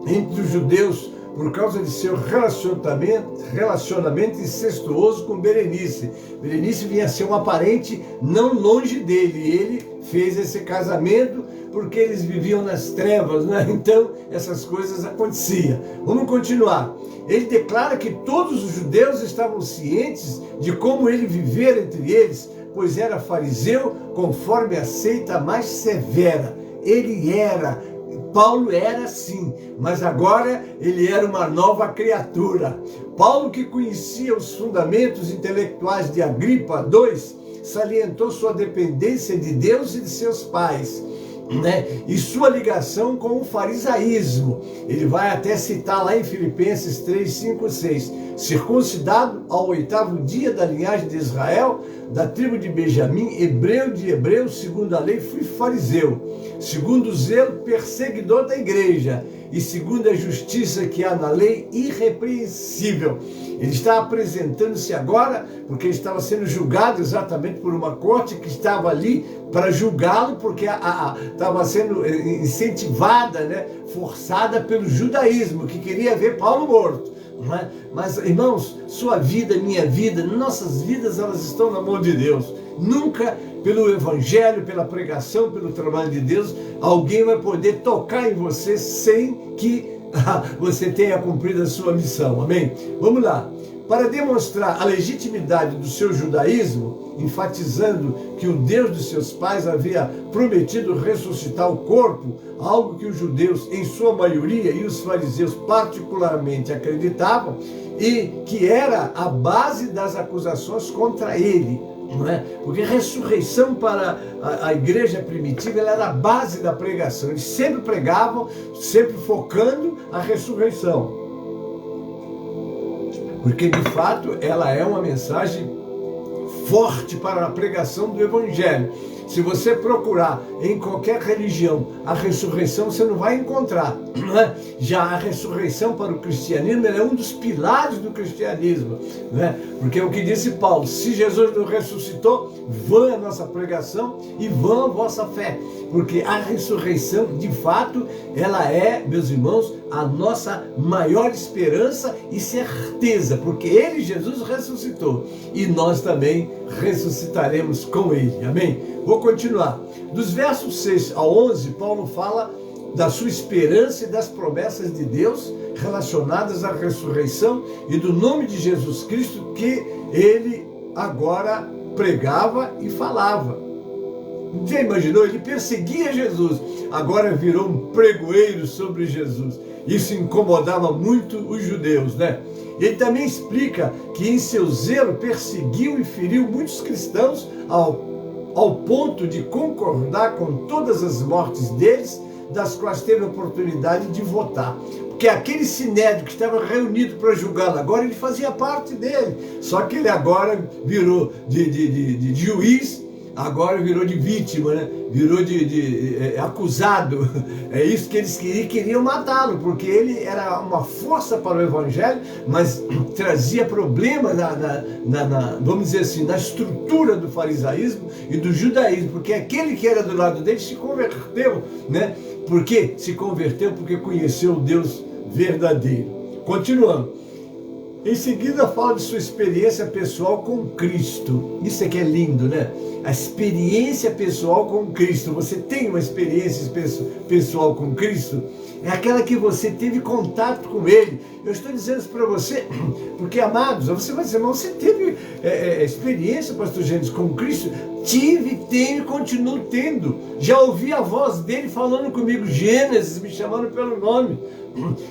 entre os judeus por causa de seu relacionamento incestuoso com Berenice. Berenice vinha a ser uma parente não longe dele, e ele fez esse casamento porque eles viviam nas trevas, né? Então essas coisas aconteciam. Vamos continuar. Ele declara que todos os judeus estavam cientes de como ele vivera entre eles, pois era fariseu conforme a seita mais severa. Paulo era sim, mas agora ele era uma nova criatura. Paulo, que conhecia os fundamentos intelectuais de Agripa II, salientou sua dependência de Deus e de seus pais, e sua ligação com o farisaísmo. Ele vai até citar lá em Filipenses 3, 5, 6. Circuncidado ao 8º dia da linhagem de Israel, da tribo de Benjamim, hebreu de hebreus, segundo a lei, fui fariseu, segundo o zelo, perseguidor da igreja, e segundo a justiça que há na lei, irrepreensível. Ele está apresentando-se agora, porque ele estava sendo julgado exatamente por uma corte que estava ali para julgá-lo, porque estava sendo incentivada, forçada pelo judaísmo, que queria ver Paulo morto. Mas, irmãos, sua vida, minha vida, nossas vidas, elas estão na mão de Deus. Nunca, pelo evangelho, pela pregação, pelo trabalho de Deus, alguém vai poder tocar em você sem que você tenha cumprido a sua missão. Amém? Vamos lá. Para demonstrar a legitimidade do seu judaísmo, enfatizando que o Deus dos seus pais havia prometido ressuscitar o corpo, algo que os judeus, em sua maioria, e os fariseus particularmente acreditavam, e que era a base das acusações contra ele. Não é? Porque a ressurreição para a igreja primitiva, ela era a base da pregação. Eles sempre pregavam, sempre focando a ressurreição. Porque de fato ela é uma mensagem forte para a pregação do evangelho. Se você procurar em qualquer religião a ressurreição, você não vai encontrar. Não é? Já a ressurreição para o cristianismo é um dos pilares do cristianismo. Não é? Porque é o que disse Paulo: se Jesus não ressuscitou, vã a nossa pregação e vã a vossa fé. Porque a ressurreição, de fato, ela é, meus irmãos, a nossa maior esperança e certeza. Porque ele, Jesus, ressuscitou. E nós também ressuscitaremos com ele. Amém? Vou continuar. Dos versos 6 ao 11, Paulo fala da sua esperança e das promessas de Deus relacionadas à ressurreição e do nome de Jesus Cristo que ele agora pregava e falava. Já imaginou? Ele perseguia Jesus, agora virou um pregoeiro sobre Jesus. Isso incomodava muito os judeus, né? Ele também explica que em seu zelo perseguiu e feriu muitos cristãos ao ponto de concordar com todas as mortes deles, das quais teve a oportunidade de votar. Porque aquele sinédrio que estava reunido para julgá-lo, agora ele fazia parte dele. Só que ele agora virou de juiz agora virou de vítima, né? Virou de acusado. É isso que eles queriam matá-lo, porque ele era uma força para o evangelho, mas trazia problemas vamos dizer assim, na estrutura do farisaísmo e do judaísmo, porque aquele que era do lado dele se converteu, né? Porque se converteu porque conheceu o Deus verdadeiro. Continuando. Em seguida fala de sua experiência pessoal com Cristo. Isso é que é lindo, né? A experiência pessoal com Cristo. Você tem uma experiência pessoal com Cristo? É aquela que você teve contato com Ele. Eu estou dizendo isso para você, porque, amados, você vai dizer, mas você teve experiência, pastor Gênesis, com Cristo? Tive, tenho e continuo tendo. Já ouvi a voz dele falando comigo, Gênesis, me chamando pelo nome.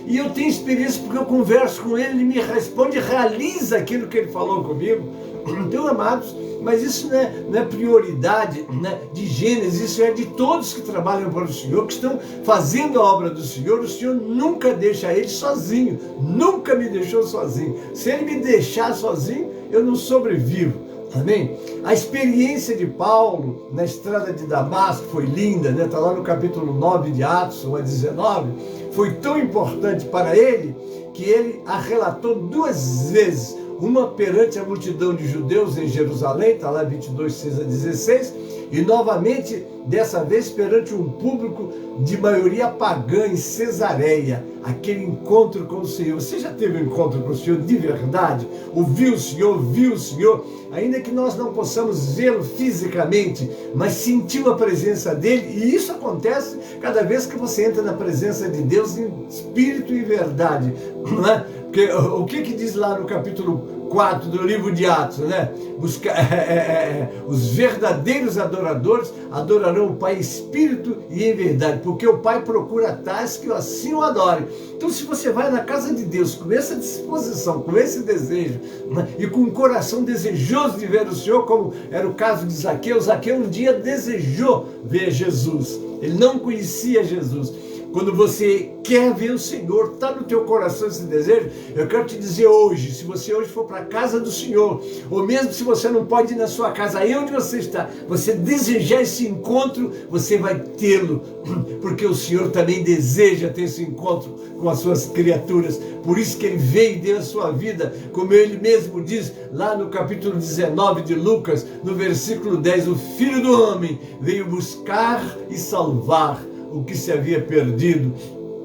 E eu tenho experiência porque eu converso com ele, ele me responde, realiza aquilo que ele falou comigo. Então, amados, mas isso não é prioridade, né, de Gênesis, isso é de todos que trabalham para o Senhor, que estão fazendo a obra do Senhor. O Senhor nunca deixa ele sozinho, nunca me deixou sozinho. Se ele me deixar sozinho, eu não sobrevivo. Amém? A experiência de Paulo na estrada de Damasco foi linda, né? Está lá no capítulo 9 de Atos, 1 a 19. Foi tão importante para ele que ele a relatou 2 vezes. Uma perante a multidão de judeus em Jerusalém, está lá 22, 6 a 16, e novamente, dessa vez, perante um público de maioria pagã em Cesareia, aquele encontro com o Senhor. Você já teve um encontro com o Senhor de verdade? Ouviu o Senhor, viu o Senhor? Ainda que nós não possamos vê-lo fisicamente, mas sentiu a presença dele, e isso acontece cada vez que você entra na presença de Deus em espírito e verdade, não é? Porque o que diz lá no capítulo 4 do livro de Atos, né? Os verdadeiros adoradores adorarão o Pai em espírito e em verdade, porque o Pai procura tais que assim o adorem. Então, se você vai na casa de Deus com essa disposição, com esse desejo, né, e com um coração desejoso de ver o Senhor, como era o caso de Zaqueu, Zaqueu um dia desejou ver Jesus, ele não conhecia Jesus. Quando você quer ver o Senhor, está no teu coração esse desejo, eu quero te dizer hoje, se você hoje for para a casa do Senhor, ou mesmo se você não pode ir na sua casa, aí onde você está, você desejar esse encontro, você vai tê-lo, porque o Senhor também deseja ter esse encontro com as suas criaturas. Por isso que ele veio e deu a sua vida, como ele mesmo diz lá no capítulo 19 de Lucas, no versículo 10, o Filho do Homem veio buscar e salvar o que se havia perdido.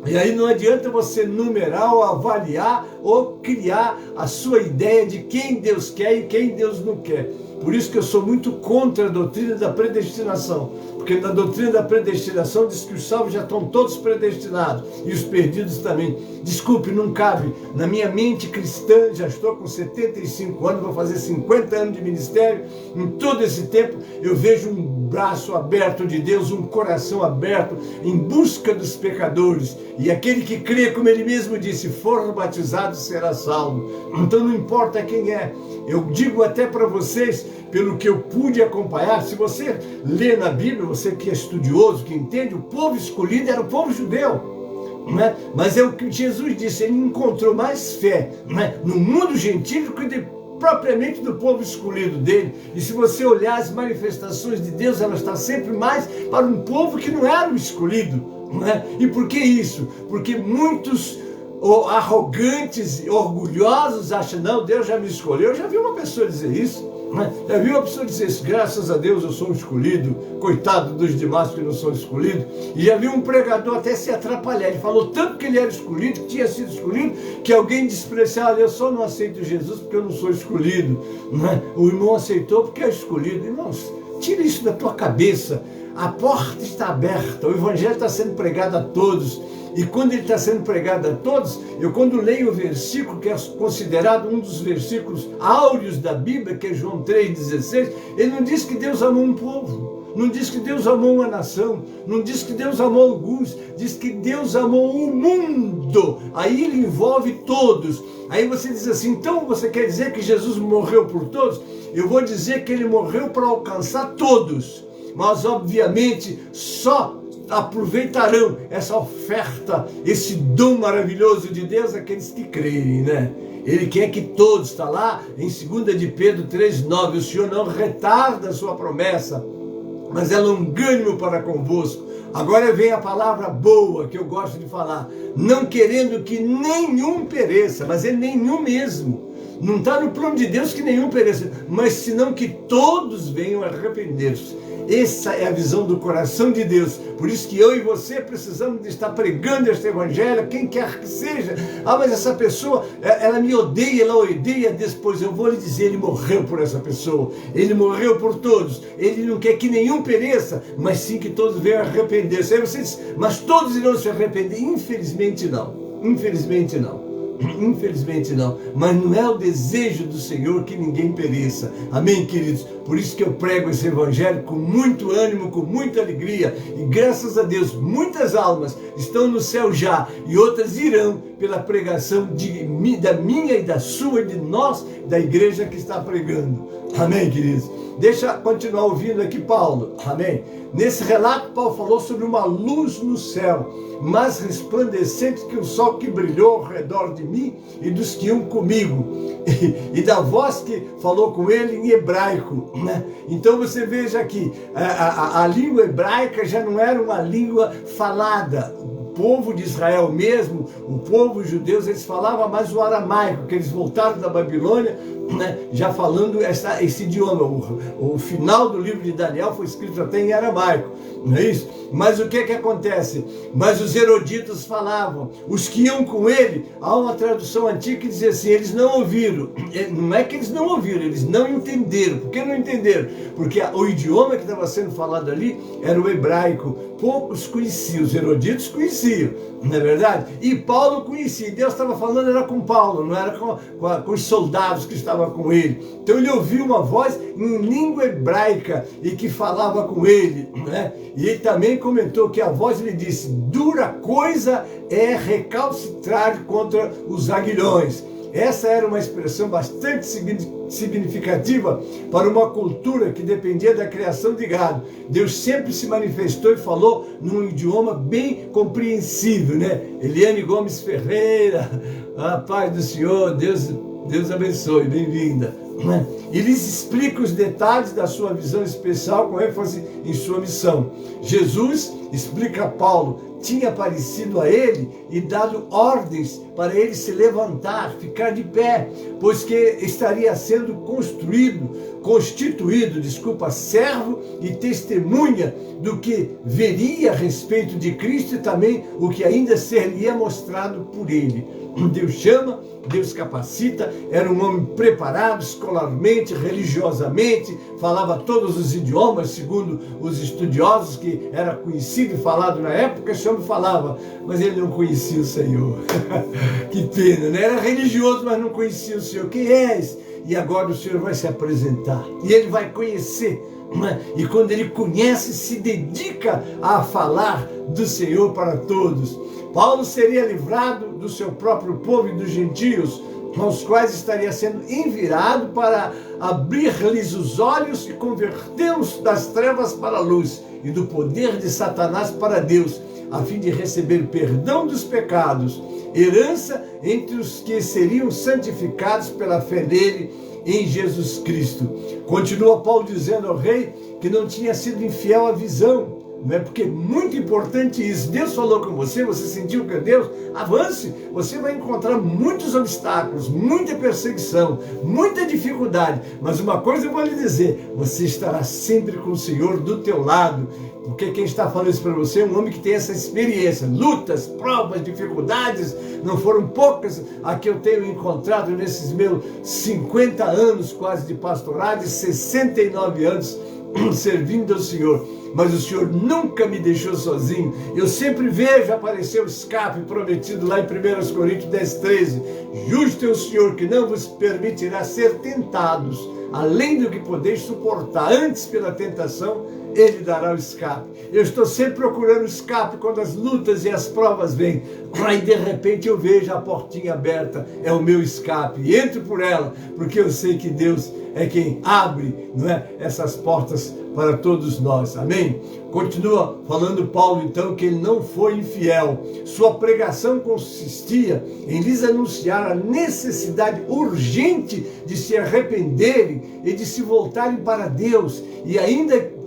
E aí não adianta você numerar ou avaliar ou criar a sua ideia de quem Deus quer e quem Deus não quer. Por isso que eu sou muito contra a doutrina da predestinação, porque na doutrina da predestinação diz que os salvos já estão todos predestinados e os perdidos também. Desculpe, não cabe. Na minha mente cristã, já estou com 75 anos, vou fazer 50 anos de ministério. Em todo esse tempo eu vejo um braço aberto de Deus, um coração aberto em busca dos pecadores. E aquele que crê, como ele mesmo disse, for batizado será salvo. Então não importa quem é. Eu digo até para vocês, pelo que eu pude acompanhar, se você lê na Bíblia, você que é estudioso, que entende, o povo escolhido era o povo judeu, né? Mas é o que Jesus disse, ele encontrou mais fé, né, no mundo gentil do que propriamente do povo escolhido dele. E se você olhar as manifestações de Deus, ela está sempre mais para um povo que não era o escolhido, né? E por que isso? Porque muitos arrogantes e orgulhosos acham, não, Deus já me escolheu. Eu já vi uma pessoa dizer isso, né? Já vi uma pessoa dizer isso, graças a Deus eu sou um escolhido, coitado dos demais que não são escolhidos. E já vi um pregador até se atrapalhar, ele falou tanto que ele era escolhido, que tinha sido escolhido, que alguém despreciava, eu só não aceito Jesus porque eu não sou escolhido, né? O irmão aceitou porque é escolhido. Irmãos, tira isso da tua cabeça, a porta está aberta, o evangelho está sendo pregado a todos. E quando ele está sendo pregado a todos, eu quando leio o versículo, que é considerado um dos versículos áureos da Bíblia, que é João 3,16, ele não diz que Deus amou um povo, não diz que Deus amou uma nação, não diz que Deus amou alguns, diz que Deus amou o mundo. Aí ele envolve todos. Aí você diz assim, então você quer dizer que Jesus morreu por todos? Eu vou dizer que ele morreu para alcançar todos, mas obviamente só aproveitarão essa oferta, esse dom maravilhoso de Deus, aqueles que creem, né? Ele quer que todos, está lá em 2 de Pedro 3,9, o Senhor não retarda a sua promessa, mas é longânimo para convosco. Agora vem a palavra boa que eu gosto de falar, não querendo que nenhum pereça, mas é nenhum mesmo. Não está no plano de Deus que nenhum pereça, mas senão que todos venham a arrepender-se. Essa é a visão do coração de Deus. Por isso que eu e você precisamos de estar pregando este evangelho, quem quer que seja. Ah, mas essa pessoa, ela me odeia, ela odeia Deus. Pois eu vou lhe dizer, ele morreu por essa pessoa. Ele morreu por todos. Ele não quer que nenhum pereça, mas sim que todos venham a arrepender-se. Aí você diz, mas todos irão se arrepender? Infelizmente não. Infelizmente não. Infelizmente não, mas não é o desejo do Senhor que ninguém pereça, amém, queridos? Por isso que eu prego esse evangelho com muito ânimo, com muita alegria, e graças a Deus, muitas almas estão no céu já, e outras irão pela pregação da minha e da sua, e de nós, da igreja que está pregando, amém, queridos? Deixa eu continuar ouvindo aqui Paulo, amém? Nesse relato, Paulo falou sobre uma luz no céu, mais resplandecente que o sol que brilhou ao redor de mim e dos que iam comigo, e da voz que falou com ele em hebraico, né? Então você veja aqui, a língua hebraica já não era uma língua falada. O povo de Israel mesmo, o povo judeu, eles falavam mais o aramaico, que eles voltaram da Babilônia, né, já falando esse idioma. O final do livro de Daniel foi escrito até em aramaico, não é isso? Mas o que acontece? Mas os eruditos falavam, os que iam com ele, há uma tradução antiga que dizia assim, eles não ouviram. Não é que eles não ouviram, eles não entenderam. Por que não entenderam? Porque o idioma que estava sendo falado ali era o hebraico. Poucos conheciam, os eruditos conheciam, não é verdade? E Paulo conhecia, Deus estava falando era com Paulo, não era com os soldados que estavam com ele. Então ele ouviu uma voz em língua hebraica e que falava com ele, né? E ele também comentou que a voz lhe disse, dura coisa é recalcitrar contra os aguilhões. Essa era uma expressão bastante significativa para uma cultura que dependia da criação de gado. Deus sempre se manifestou e falou num idioma bem compreensível, né? Eliane Gomes Ferreira, a paz do Senhor, Deus abençoe, bem-vinda. Eles explicam os detalhes da sua visão especial com ênfase em sua missão. Jesus, explica a Paulo, tinha aparecido a ele e dado ordens para ele se levantar, ficar de pé, pois que estaria sendo constituído, servo e testemunha do que veria a respeito de Cristo e também o que ainda seria mostrado por ele. Deus chama, Deus capacita, era um homem preparado escolarmente, religiosamente, falava todos os idiomas, segundo os estudiosos, que era conhecido e falado na época. Esse homem falava, mas ele não conhecia o Senhor. Que pena, né? Era religioso, mas não conhecia o Senhor. Quem és? E agora o Senhor vai se apresentar, e ele vai conhecer, né? E quando ele conhece, se dedica a falar do Senhor para todos. Paulo seria livrado do seu próprio povo e dos gentios, aos quais estaria sendo enviado para abrir-lhes os olhos e convertê-los das trevas para a luz e do poder de Satanás para Deus, a fim de receber perdão dos pecados, herança entre os que seriam santificados pela fé nele em Jesus Cristo. Continua Paulo dizendo ao rei que não tinha sido infiel à visão, não é? Porque é muito importante isso. Deus falou com você, você sentiu que é Deus, avance. Você vai encontrar muitos obstáculos, muita perseguição, muita dificuldade. Mas uma coisa eu vou lhe dizer, você estará sempre com o Senhor do teu lado. Porque quem está falando isso para você é um homem que tem essa experiência. Lutas, provas, dificuldades, não foram poucas a que eu tenho encontrado nesses meus 50 anos quase de pastorado e 69 anos servindo ao Senhor. Mas o Senhor nunca me deixou sozinho. Eu sempre vejo aparecer o escape prometido lá em 1 Coríntios 10:13. Justo é o Senhor que não vos permitirá ser tentados além do que podeis suportar. Antes, pela tentação, Ele dará o escape. Eu estou sempre procurando o escape quando as lutas e as provas vêm. Aí, de repente, eu vejo a portinha aberta. É o meu escape. E entro por ela, porque eu sei que Deus é quem abre, não é, essas portas para todos nós. Amém? Continua falando Paulo, então, que ele não foi infiel. Sua pregação consistia em lhes anunciar a necessidade urgente de se arrependerem e de se voltarem para Deus, e ainda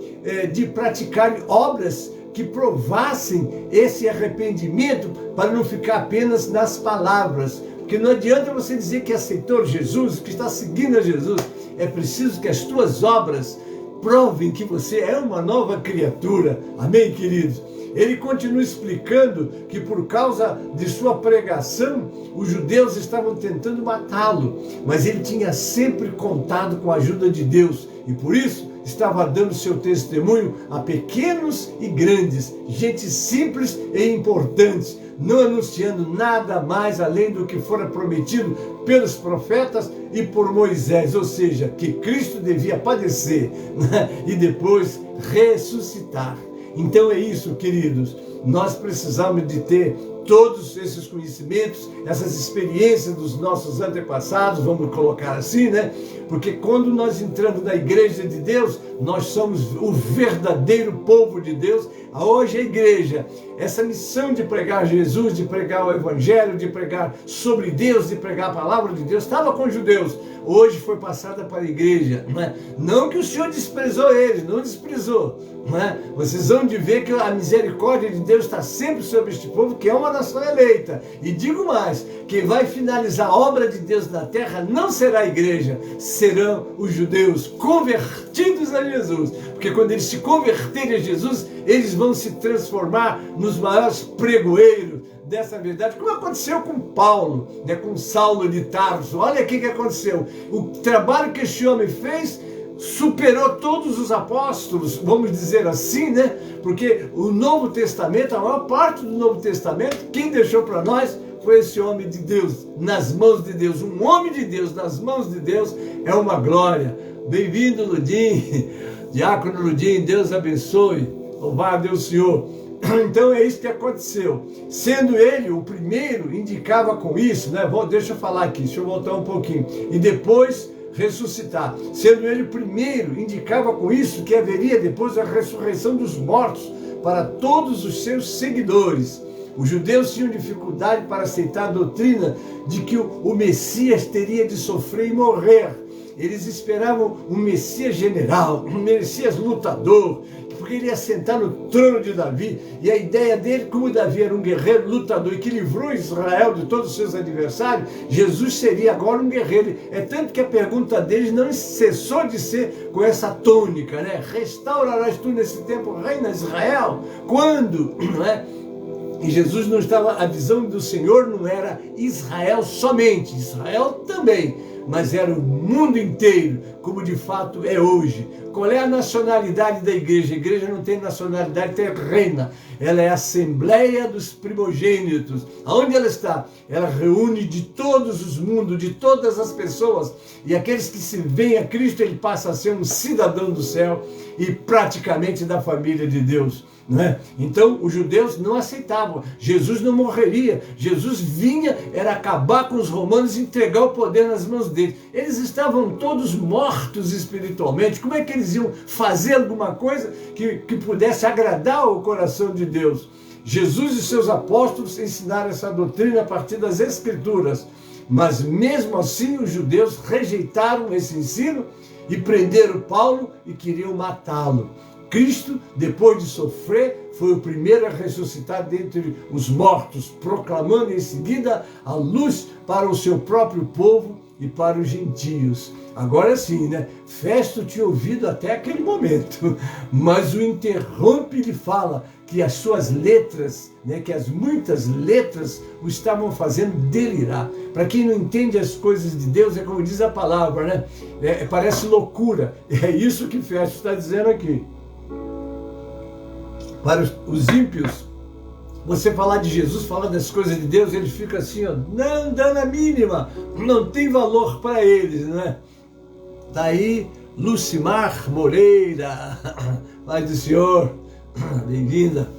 de praticarem obras que provassem esse arrependimento, para não ficar apenas nas palavras. Porque não adianta você dizer que aceitou Jesus, que está seguindo a Jesus. É preciso que as tuas obras provem que você é uma nova criatura. Amém, queridos? Ele continua explicando que por causa de sua pregação, os judeus estavam tentando matá-lo, mas ele tinha sempre contado com a ajuda de Deus, e por isso estava dando seu testemunho a pequenos e grandes, gente simples e importantes, não anunciando nada mais além do que fora prometido pelos profetas e por Moisés, ou seja, que Cristo devia padecer, né, e depois ressuscitar. Então é isso, queridos, nós precisamos de ter todos esses conhecimentos, essas experiências dos nossos antepassados, vamos colocar assim, né? Porque quando nós entramos na igreja de Deus, nós somos o verdadeiro povo de Deus. Hoje a igreja, essa missão de pregar Jesus, de pregar o evangelho, de pregar sobre Deus, de pregar a palavra de Deus, estava com os judeus. Hoje foi passada para a igreja, não é? Não que o Senhor desprezou eles, não desprezou, não é? Vocês vão de ver que a misericórdia de Deus está sempre sobre este povo, que é uma nação eleita. E digo mais, quem vai finalizar a obra de Deus na terra não será a igreja, serão os judeus convertidos a Jesus. Porque quando eles se converterem a Jesus, eles vão se transformar nos maiores pregoeiros dessa verdade, como aconteceu com Paulo, né, com Saulo de Tarso. Olha o que aconteceu. O trabalho que esse homem fez superou todos os apóstolos, vamos dizer assim, né? Porque o Novo Testamento, a maior parte do Novo Testamento, quem deixou para nós foi esse homem de Deus, nas mãos de Deus. Um homem de Deus nas mãos de Deus é uma glória. Bem-vindo, Ludim, diácono Ludim, Deus abençoe, louvado Deus Senhor. Então é isso que aconteceu. Sendo ele o primeiro, indicava com isso, né? Deixa eu falar aqui, deixa eu voltar um pouquinho. E depois ressuscitar. Sendo ele o primeiro, indicava com isso que haveria depois a ressurreição dos mortos para todos os seus seguidores. Os judeus tinham dificuldade para aceitar a doutrina de que o Messias teria de sofrer e morrer. Eles esperavam um Messias general, um Messias lutador, porque ele ia sentar no trono de Davi, e a ideia dele, como Davi era um guerreiro lutador e que livrou Israel de todos os seus adversários, Jesus seria agora um guerreiro. É tanto que a pergunta deles não cessou de ser com essa tônica, né? Restaurarás tu nesse tempo reina Israel? Quando? Não é? E Jesus não estava, a visão do Senhor não era Israel somente, Israel também, mas era o mundo inteiro, como de fato é hoje. Qual é a nacionalidade da igreja? A igreja não tem nacionalidade terrena, ela é a Assembleia dos Primogênitos. Aonde ela está? Ela reúne de todos os mundos, de todas as pessoas, e aqueles que se veem a Cristo, ele passa a ser um cidadão do céu e praticamente da família de Deus. Não é? Então os judeus não aceitavam, Jesus não morreria, Jesus vinha, era acabar com os romanos e entregar o poder nas mãos deles. Eles estavam todos mortos espiritualmente. Como é que eles iam fazer alguma coisa que pudesse agradar o coração de Deus? Jesus e seus apóstolos ensinaram essa doutrina a partir das Escrituras, mas mesmo assim os judeus rejeitaram esse ensino e prenderam Paulo e queriam matá-lo. Cristo, depois de sofrer, foi o primeiro a ressuscitar dentre os mortos, proclamando em seguida a luz para o seu próprio povo e para os gentios. Agora sim, né? Festo tinha ouvido até aquele momento, mas o interrompe e lhe fala que as suas letras, né, que as muitas letras o estavam fazendo delirar. Para quem não entende as coisas de Deus, é como diz a palavra, né? Parece loucura. É isso que Festo está dizendo aqui. Para os ímpios, você falar de Jesus, falar das coisas de Deus, eles ficam assim, ó, não dá na mínima, não tem valor para eles, não é? Tá aí Lucimar Moreira, paz do Senhor, bem-vinda,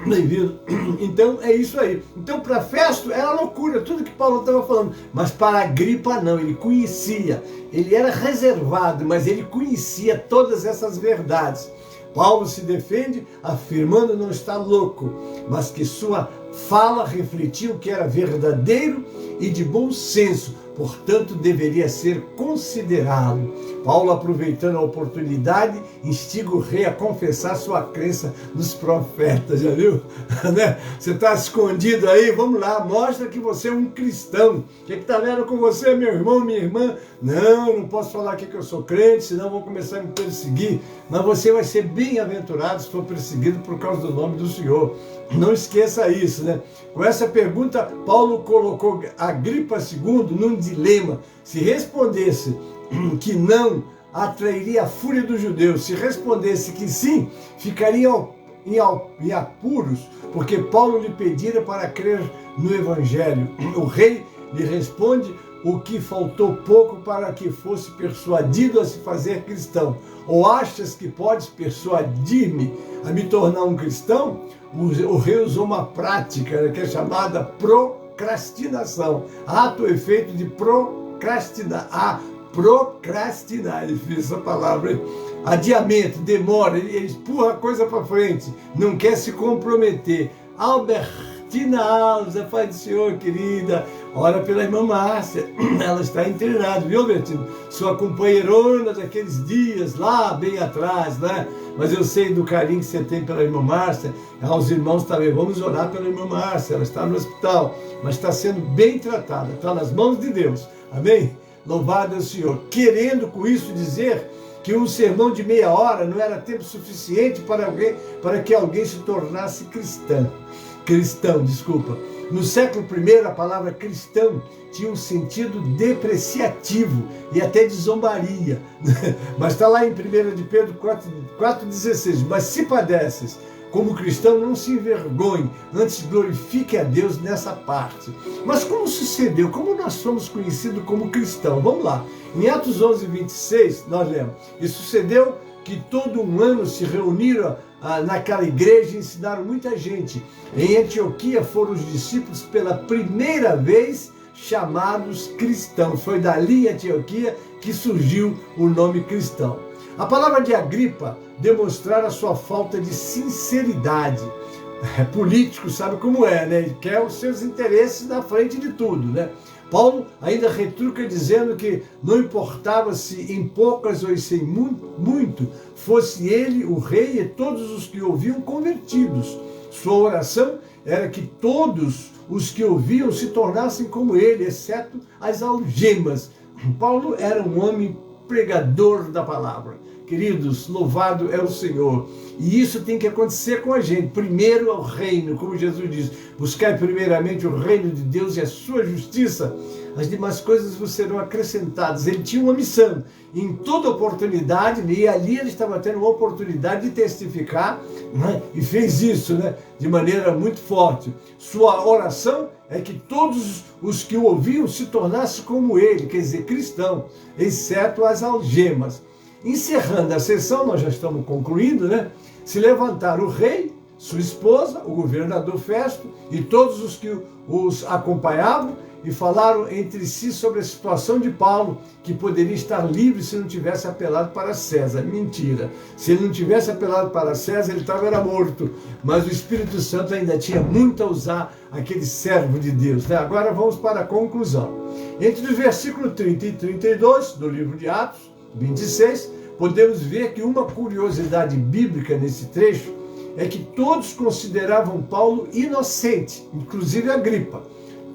bem-vindo. Então é isso aí. Então para Festo era loucura, tudo que Paulo estava falando, mas para Agripa não, ele conhecia, ele era reservado, mas ele conhecia todas essas verdades. Paulo se defende afirmando não estar louco, mas que sua fala refletia o que era verdadeiro e de bom senso, portanto deveria ser considerado. Paulo, aproveitando a oportunidade, instiga o rei a confessar sua crença nos profetas, já viu? Né? Você está escondido aí, vamos lá, mostra que você é um cristão. O que está vendo com você, meu irmão, minha irmã? Não posso falar aqui que eu sou crente, senão vão começar a me perseguir. Mas você vai ser bem-aventurado se for perseguido por causa do nome do Senhor. Não esqueça isso, né? Com essa pergunta, Paulo colocou Agripa II num dilema. Se respondesse que não, atrairia a fúria dos judeus. Se respondesse que sim, ficaria em apuros, porque Paulo lhe pedira para crer no Evangelho. O rei lhe responde o que faltou pouco para que fosse persuadido a se fazer cristão. Ou achas que podes persuadir-me a me tornar um cristão? O rei usou uma prática que é chamada procrastinação. Ato ou efeito de procrastinar. Procrastinar, ele fez essa palavra aí. Adiamento, demora, ele empurra a coisa para frente, não quer se comprometer. Albertina Alves, a paz do Senhor, querida, ora pela irmã Márcia, ela está internada, viu, Bertino? Sua companheirona daqueles dias lá bem atrás, né? Mas eu sei do carinho que você tem pela irmã Márcia, aos irmãos também, vamos orar pela irmã Márcia, ela está no hospital, mas está sendo bem tratada, está nas mãos de Deus, amém? Louvado é o Senhor. Querendo com isso dizer que um sermão de meia hora não era tempo suficiente para que alguém se tornasse cristão. No século I, a palavra cristão tinha um sentido depreciativo e até de zombaria. Mas está lá em 1 de Pedro 4,16. Mas se padeces como cristão, não se envergonhe, antes glorifique a Deus nessa parte. Mas como sucedeu? Como nós somos conhecidos como cristão? Vamos lá. Em Atos 11:26, nós lemos: e sucedeu que todo um ano se reuniram naquela igreja e ensinaram muita gente. Em Antioquia foram os discípulos pela primeira vez chamados cristãos. Foi dali em Antioquia que surgiu o nome cristão. A palavra de Agripa demonstrar a sua falta de sinceridade. Político sabe como é, né? Ele quer os seus interesses na frente de tudo, né? Paulo ainda retruca dizendo que não importava se em poucas ou se em muito, fosse ele, o rei, e todos os que ouviam convertidos. Sua oração era que todos os que ouviam se tornassem como ele, exceto as algemas. Paulo era um homem pregador da palavra. Queridos, louvado é o Senhor. E isso tem que acontecer com a gente. Primeiro é o reino, como Jesus diz. Buscai primeiramente o reino de Deus e a sua justiça. As demais coisas vos serão acrescentadas. Ele tinha uma missão. Em toda oportunidade, e ali ele estava tendo uma oportunidade de testificar, né? E fez isso, né? De maneira muito forte. Sua oração é que todos os que o ouviam se tornassem como ele, quer dizer, cristão, exceto as algemas. Encerrando a sessão, nós já estamos concluindo, né? Se levantaram o rei, sua esposa, o governador Festo e todos os que os acompanhavam e falaram entre si sobre a situação de Paulo, que poderia estar livre se não tivesse apelado para César. Mentira. Se ele não tivesse apelado para César, ele era morto. Mas o Espírito Santo ainda tinha muito a usar aquele servo de Deus, né? Agora vamos para a conclusão. Entre os versículos 30 e 32 do livro de Atos 26, podemos ver que uma curiosidade bíblica nesse trecho é que todos consideravam Paulo inocente, inclusive Agripa.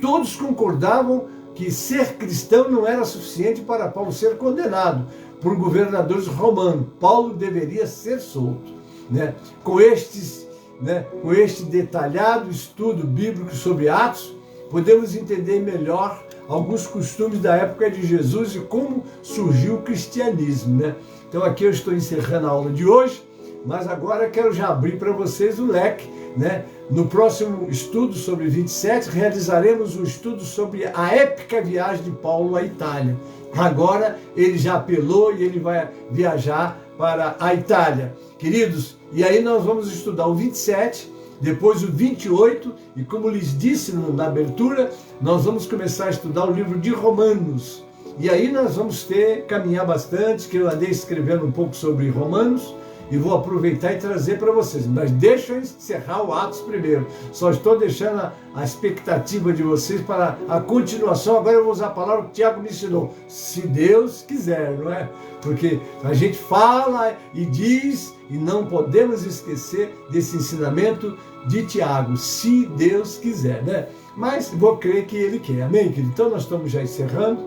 Todos concordavam que ser cristão não era suficiente para Paulo ser condenado por governadores romanos. Paulo deveria ser solto, né? Com este detalhado estudo bíblico sobre Atos, podemos entender melhor alguns costumes da época de Jesus e como surgiu o cristianismo, né? Então aqui eu estou encerrando a aula de hoje, mas agora quero já abrir para vocês o leque, né? No próximo estudo sobre 27, realizaremos um estudo sobre a épica viagem de Paulo à Itália. Agora ele já apelou e ele vai viajar para a Itália. Queridos, e aí nós vamos estudar o 27, depois o 28, e como lhes disse na abertura, nós vamos começar a estudar o livro de Romanos. E aí nós vamos caminhar bastante, que eu andei escrevendo um pouco sobre Romanos, e vou aproveitar e trazer para vocês. Mas deixa eu encerrar o Atos primeiro. Só estou deixando a expectativa de vocês para a continuação. Agora eu vou usar a palavra que o Tiago me ensinou. Se Deus quiser, não é? Porque a gente fala e diz, e não podemos esquecer desse ensinamento de Tiago. Se Deus quiser, né? Mas vou crer que Ele quer. Amém, querido? Então nós estamos já encerrando.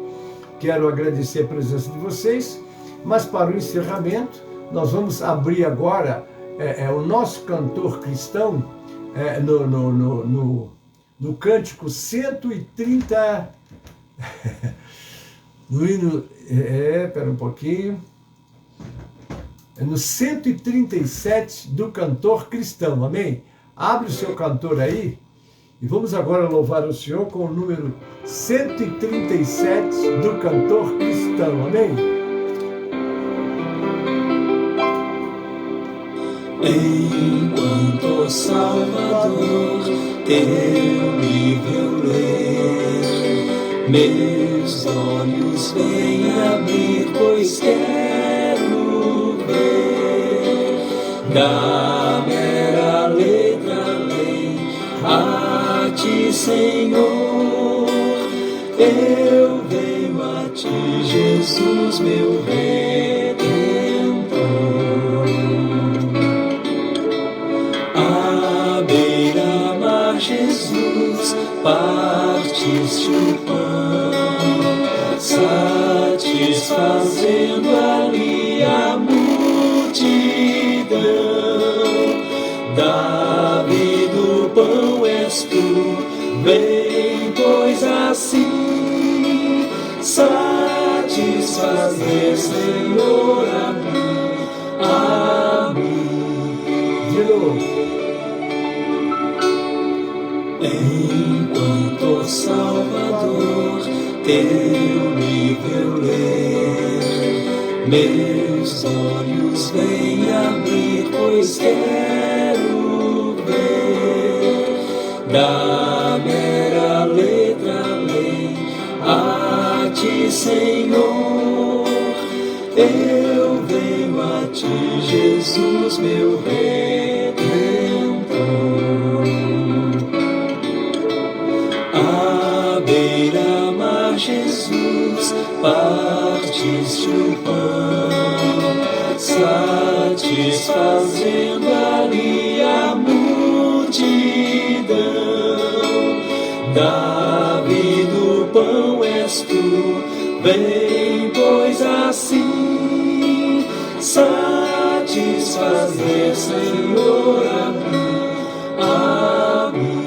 Quero agradecer a presença de vocês. Mas para o encerramento, nós vamos abrir agora o nosso cantor cristão no cântico 130, no hino, espera um pouquinho, no 137 do cantor cristão, amém? Abre o seu cantor aí e vamos agora louvar o Senhor com o número 137 do cantor cristão, amém? Enquanto Salvador teu livro ler, meus olhos vêm abrir, pois quero ver da mera letra lei a ti, Senhor. Eu venho a ti, Jesus, meu Redentor. Jesus, partiste o pão, satisfazendo ali a multidão. Davi do pão és tu, vem pois assim satisfazer, Senhor, a mim. De novo. Enquanto Salvador teu livro ler, meus olhos vêm abrir, pois quero ver da mera letra lei a ti, Senhor. Eu venho a ti, Jesus, meu Redentor. Jesus, partiste o pão, satisfazendo ali a multidão. Davi do pão és tu, vem pois assim satisfazer, Senhor, a mim.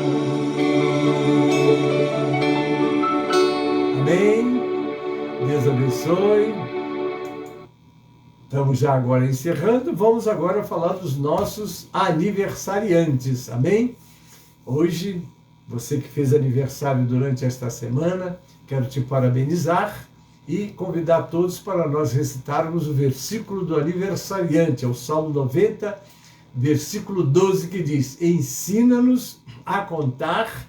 Deus abençoe. Estamos já agora encerrando. Vamos agora falar dos nossos aniversariantes. Amém? Hoje, você que fez aniversário durante esta semana, quero te parabenizar e convidar todos para nós recitarmos o versículo do aniversariante, é o Salmo 90, versículo 12, que diz: ensina-nos a contar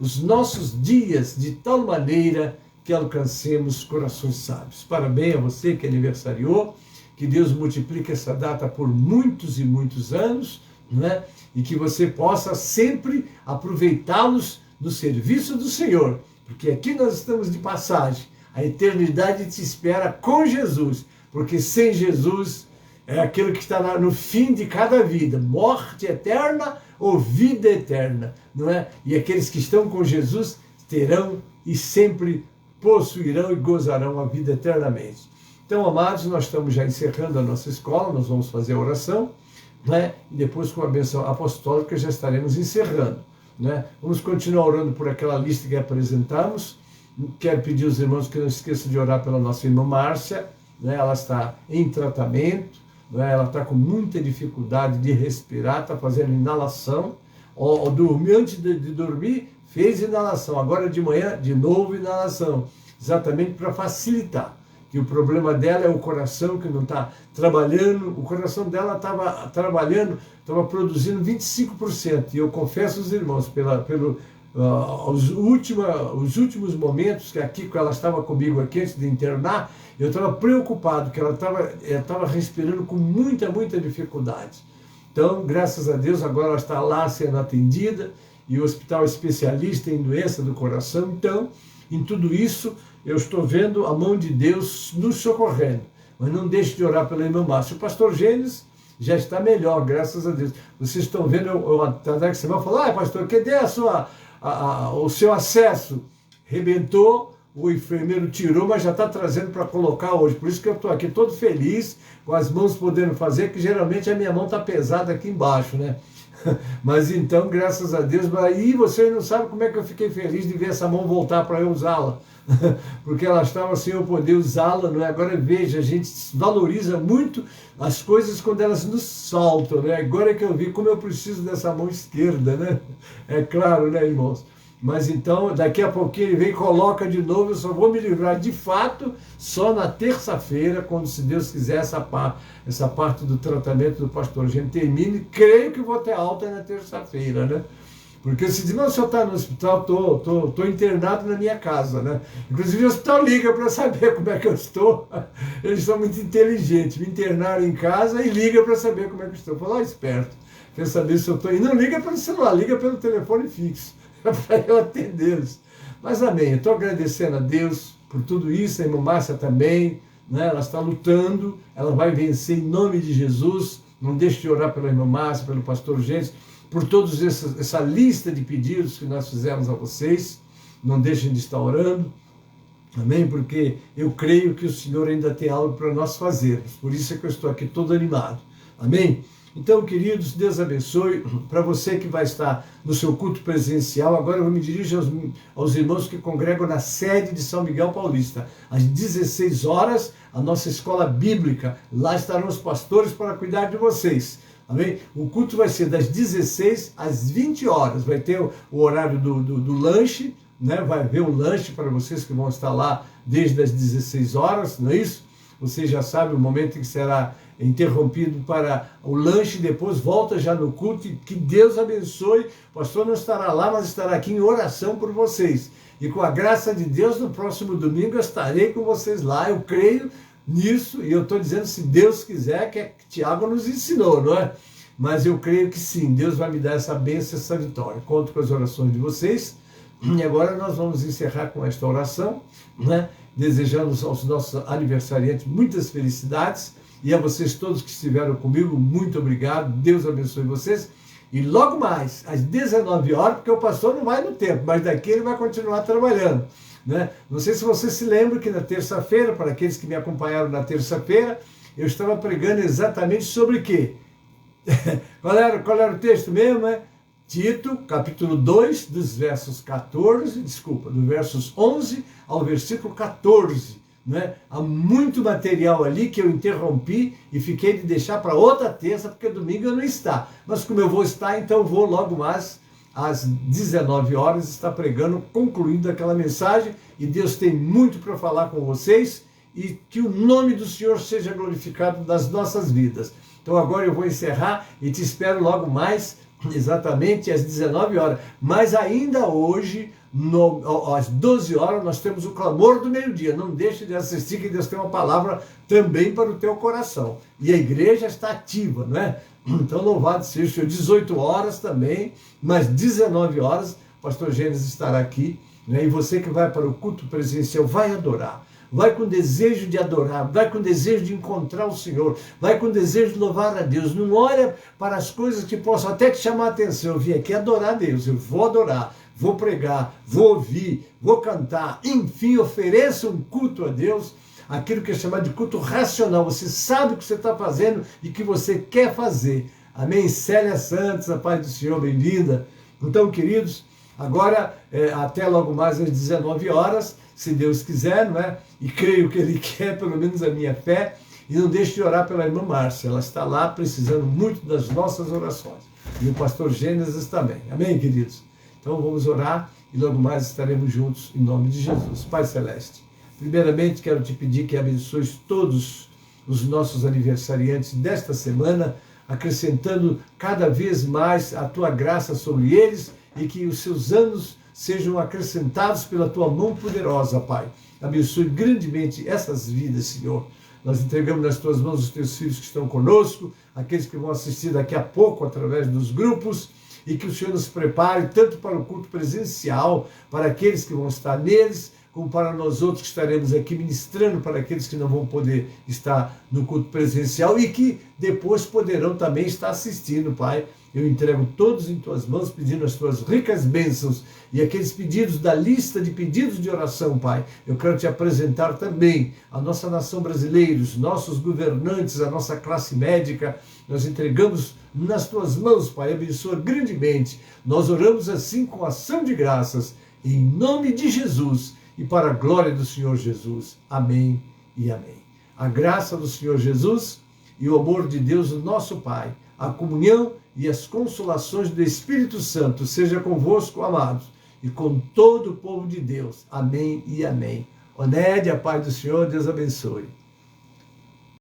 os nossos dias de tal maneira que alcancemos corações sábios. Parabéns a você que aniversariou, que Deus multiplique essa data por muitos e muitos anos, não é? E que você possa sempre aproveitá-los no serviço do Senhor, porque aqui nós estamos de passagem, a eternidade te espera com Jesus, porque sem Jesus é aquilo que está no fim de cada vida, morte eterna ou vida eterna, não é? E aqueles que estão com Jesus terão e sempre possuirão e gozarão a vida eternamente. Então, amados, nós estamos já encerrando a nossa escola, nós vamos fazer a oração, né? E depois, com a bênção apostólica, já estaremos encerrando, né? Vamos continuar orando por aquela lista que apresentamos. Quero pedir aos irmãos que não esqueçam de orar pela nossa irmã Márcia, né? Ela está em tratamento, né? Ela está com muita dificuldade de respirar, está fazendo inalação, dormiu antes de dormir, fez inalação, agora de manhã, de novo inalação, exatamente para facilitar. Que o problema dela é o coração que não está trabalhando, o coração dela estava trabalhando, estava produzindo 25%, e eu confesso aos irmãos, os últimos momentos que aqui, quando ela estava comigo aqui antes de internar, eu estava preocupado, que ela estava respirando com muita dificuldade. Então, graças a Deus, agora ela está lá sendo atendida, e o hospital é especialista em doença do coração. Então, em tudo isso, eu estou vendo a mão de Deus nos socorrendo. Mas não deixe de orar pela irmã Márcia. O pastor Gênesis já está melhor, graças a Deus. Vocês estão vendo, a semana falou, pastor, cadê o seu acesso? Rebentou, o enfermeiro tirou, mas já está trazendo para colocar hoje. Por isso que eu estou aqui todo feliz, com as mãos podendo fazer, que geralmente a minha mão está pesada aqui embaixo, né? Mas então, graças a Deus, e vocês não sabem como é que eu fiquei feliz de ver essa mão voltar para eu usá-la, porque ela estava sem eu poder usá-la, não é? Agora veja, a gente valoriza muito as coisas quando elas nos saltam, né? Agora é que eu vi como eu preciso dessa mão esquerda, né? É claro, né, irmãos? Mas então, daqui a pouquinho ele vem e coloca de novo, eu só vou me livrar de fato só na terça-feira, quando, se Deus quiser, essa parte do tratamento do pastor Gênio termine. Creio que vou ter alta na terça-feira, né? Porque se diz, não, o senhor está no hospital, estou internado na minha casa, né? Inclusive o hospital liga para saber como é que eu estou. Eles são muito inteligentes, me internaram em casa e liga para saber como é que eu estou. Fala, esperto, quer saber se eu estou... E não liga pelo celular, liga pelo telefone fixo, para eu atendê-los. Mas amém, eu estou agradecendo a Deus por tudo isso, a irmã Márcia também, né? Ela está lutando, ela vai vencer em nome de Jesus. Não deixe de orar pela irmã Márcia, pelo pastor Gênesis, por todos essa lista de pedidos que nós fizemos a vocês. Não deixem de estar orando, amém? Porque eu creio que o Senhor ainda tem algo para nós fazermos, por isso é que eu estou aqui todo animado, amém? Então, queridos, Deus abençoe. Para você que vai estar no seu culto presencial, agora eu me dirijo aos irmãos que congregam na sede de São Miguel Paulista. Às 16 horas, a nossa escola bíblica. Lá estarão os pastores para cuidar de vocês. Amém? O culto vai ser das 16 às 20 horas. Vai ter o horário do lanche, né? Vai haver um lanche para vocês que vão estar lá desde as 16 horas, não é isso? Você já sabe o momento em que será interrompido para o lanche, depois volta já no culto. Que Deus abençoe. O pastor não estará lá, mas estará aqui em oração por vocês. E com a graça de Deus, no próximo domingo eu estarei com vocês lá. Eu creio nisso, e eu estou dizendo, se Deus quiser, que Tiago nos ensinou, não é? Mas eu creio que sim, Deus vai me dar essa bênção, essa vitória. Conto com as orações de vocês. E agora nós vamos encerrar com esta oração, né? Desejando aos nossos aniversariantes muitas felicidades, e a vocês todos que estiveram comigo, muito obrigado. Deus abençoe vocês. E logo mais, às 19 horas, porque o pastor não vai no tempo, mas daqui ele vai continuar trabalhando, né? Não sei se você se lembra que na terça-feira, para aqueles que me acompanharam na terça-feira, eu estava pregando exatamente sobre o quê? Qual era o texto mesmo, né? Tito, capítulo 2, dos versos 11 ao versículo 14. Né? Há muito material ali que eu interrompi e fiquei de deixar para outra terça, porque domingo eu não está. Mas como eu vou estar, então eu vou logo mais às 19 horas estar pregando, concluindo aquela mensagem. E Deus tem muito para falar com vocês, e que o nome do Senhor seja glorificado nas nossas vidas. Então agora eu vou encerrar e te espero logo mais, exatamente às 19 horas. Mas ainda hoje, às 12 horas, nós temos o clamor do meio-dia. Não deixe de assistir, que Deus tem uma palavra também para o teu coração. E a igreja está ativa, não é? Então louvado seja o Senhor. 18 horas também, mas 19 horas, o pastor Gênesis estará aqui, né? E você que vai para o culto presencial, vai adorar. Vai com desejo de adorar, vai com desejo de encontrar o Senhor, vai com desejo de louvar a Deus. Não olha para as coisas que possam até te chamar a atenção. Eu vim aqui adorar a Deus, eu vou adorar, vou pregar, vou ouvir, vou cantar. Enfim, ofereça um culto a Deus, aquilo que é chamado de culto racional. Você sabe o que você está fazendo e o que você quer fazer. Amém? Célia Santos, a paz do Senhor, bem-vinda. Então, queridos, agora, até logo mais às 19 horas, se Deus quiser, não é? E creio que Ele quer, pelo menos a minha fé. E não deixe de orar pela irmã Márcia, ela está lá precisando muito das nossas orações. E o pastor Gênesis também. Amém, queridos? Então vamos orar e logo mais estaremos juntos em nome de Jesus. Pai Celeste, primeiramente quero te pedir que abençoes todos os nossos aniversariantes desta semana, acrescentando cada vez mais a tua graça sobre eles e que os seus anos sejam acrescentados pela tua mão poderosa, Pai. Abençoe grandemente essas vidas, Senhor. Nós entregamos nas tuas mãos os teus filhos que estão conosco, aqueles que vão assistir daqui a pouco através dos grupos, e que o Senhor nos prepare tanto para o culto presencial, para aqueles que vão estar neles, como para nós outros que estaremos aqui ministrando para aqueles que não vão poder estar no culto presencial e que depois poderão também estar assistindo, Pai. Eu entrego todos em tuas mãos, pedindo as tuas ricas bênçãos e aqueles pedidos da lista de pedidos de oração, Pai. Eu quero te apresentar também a nossa nação brasileira, os nossos governantes, a nossa classe médica. Nós entregamos nas tuas mãos, Pai. Abençoa grandemente. Nós oramos assim com ação de graças, em nome de Jesus e para a glória do Senhor Jesus. Amém e amém. A graça do Senhor Jesus e o amor de Deus, o nosso Pai, a comunhão e as consolações do Espírito Santo seja convosco, amados, e com todo o povo de Deus. Amém e amém. Onédia, Pai do Senhor, Deus abençoe.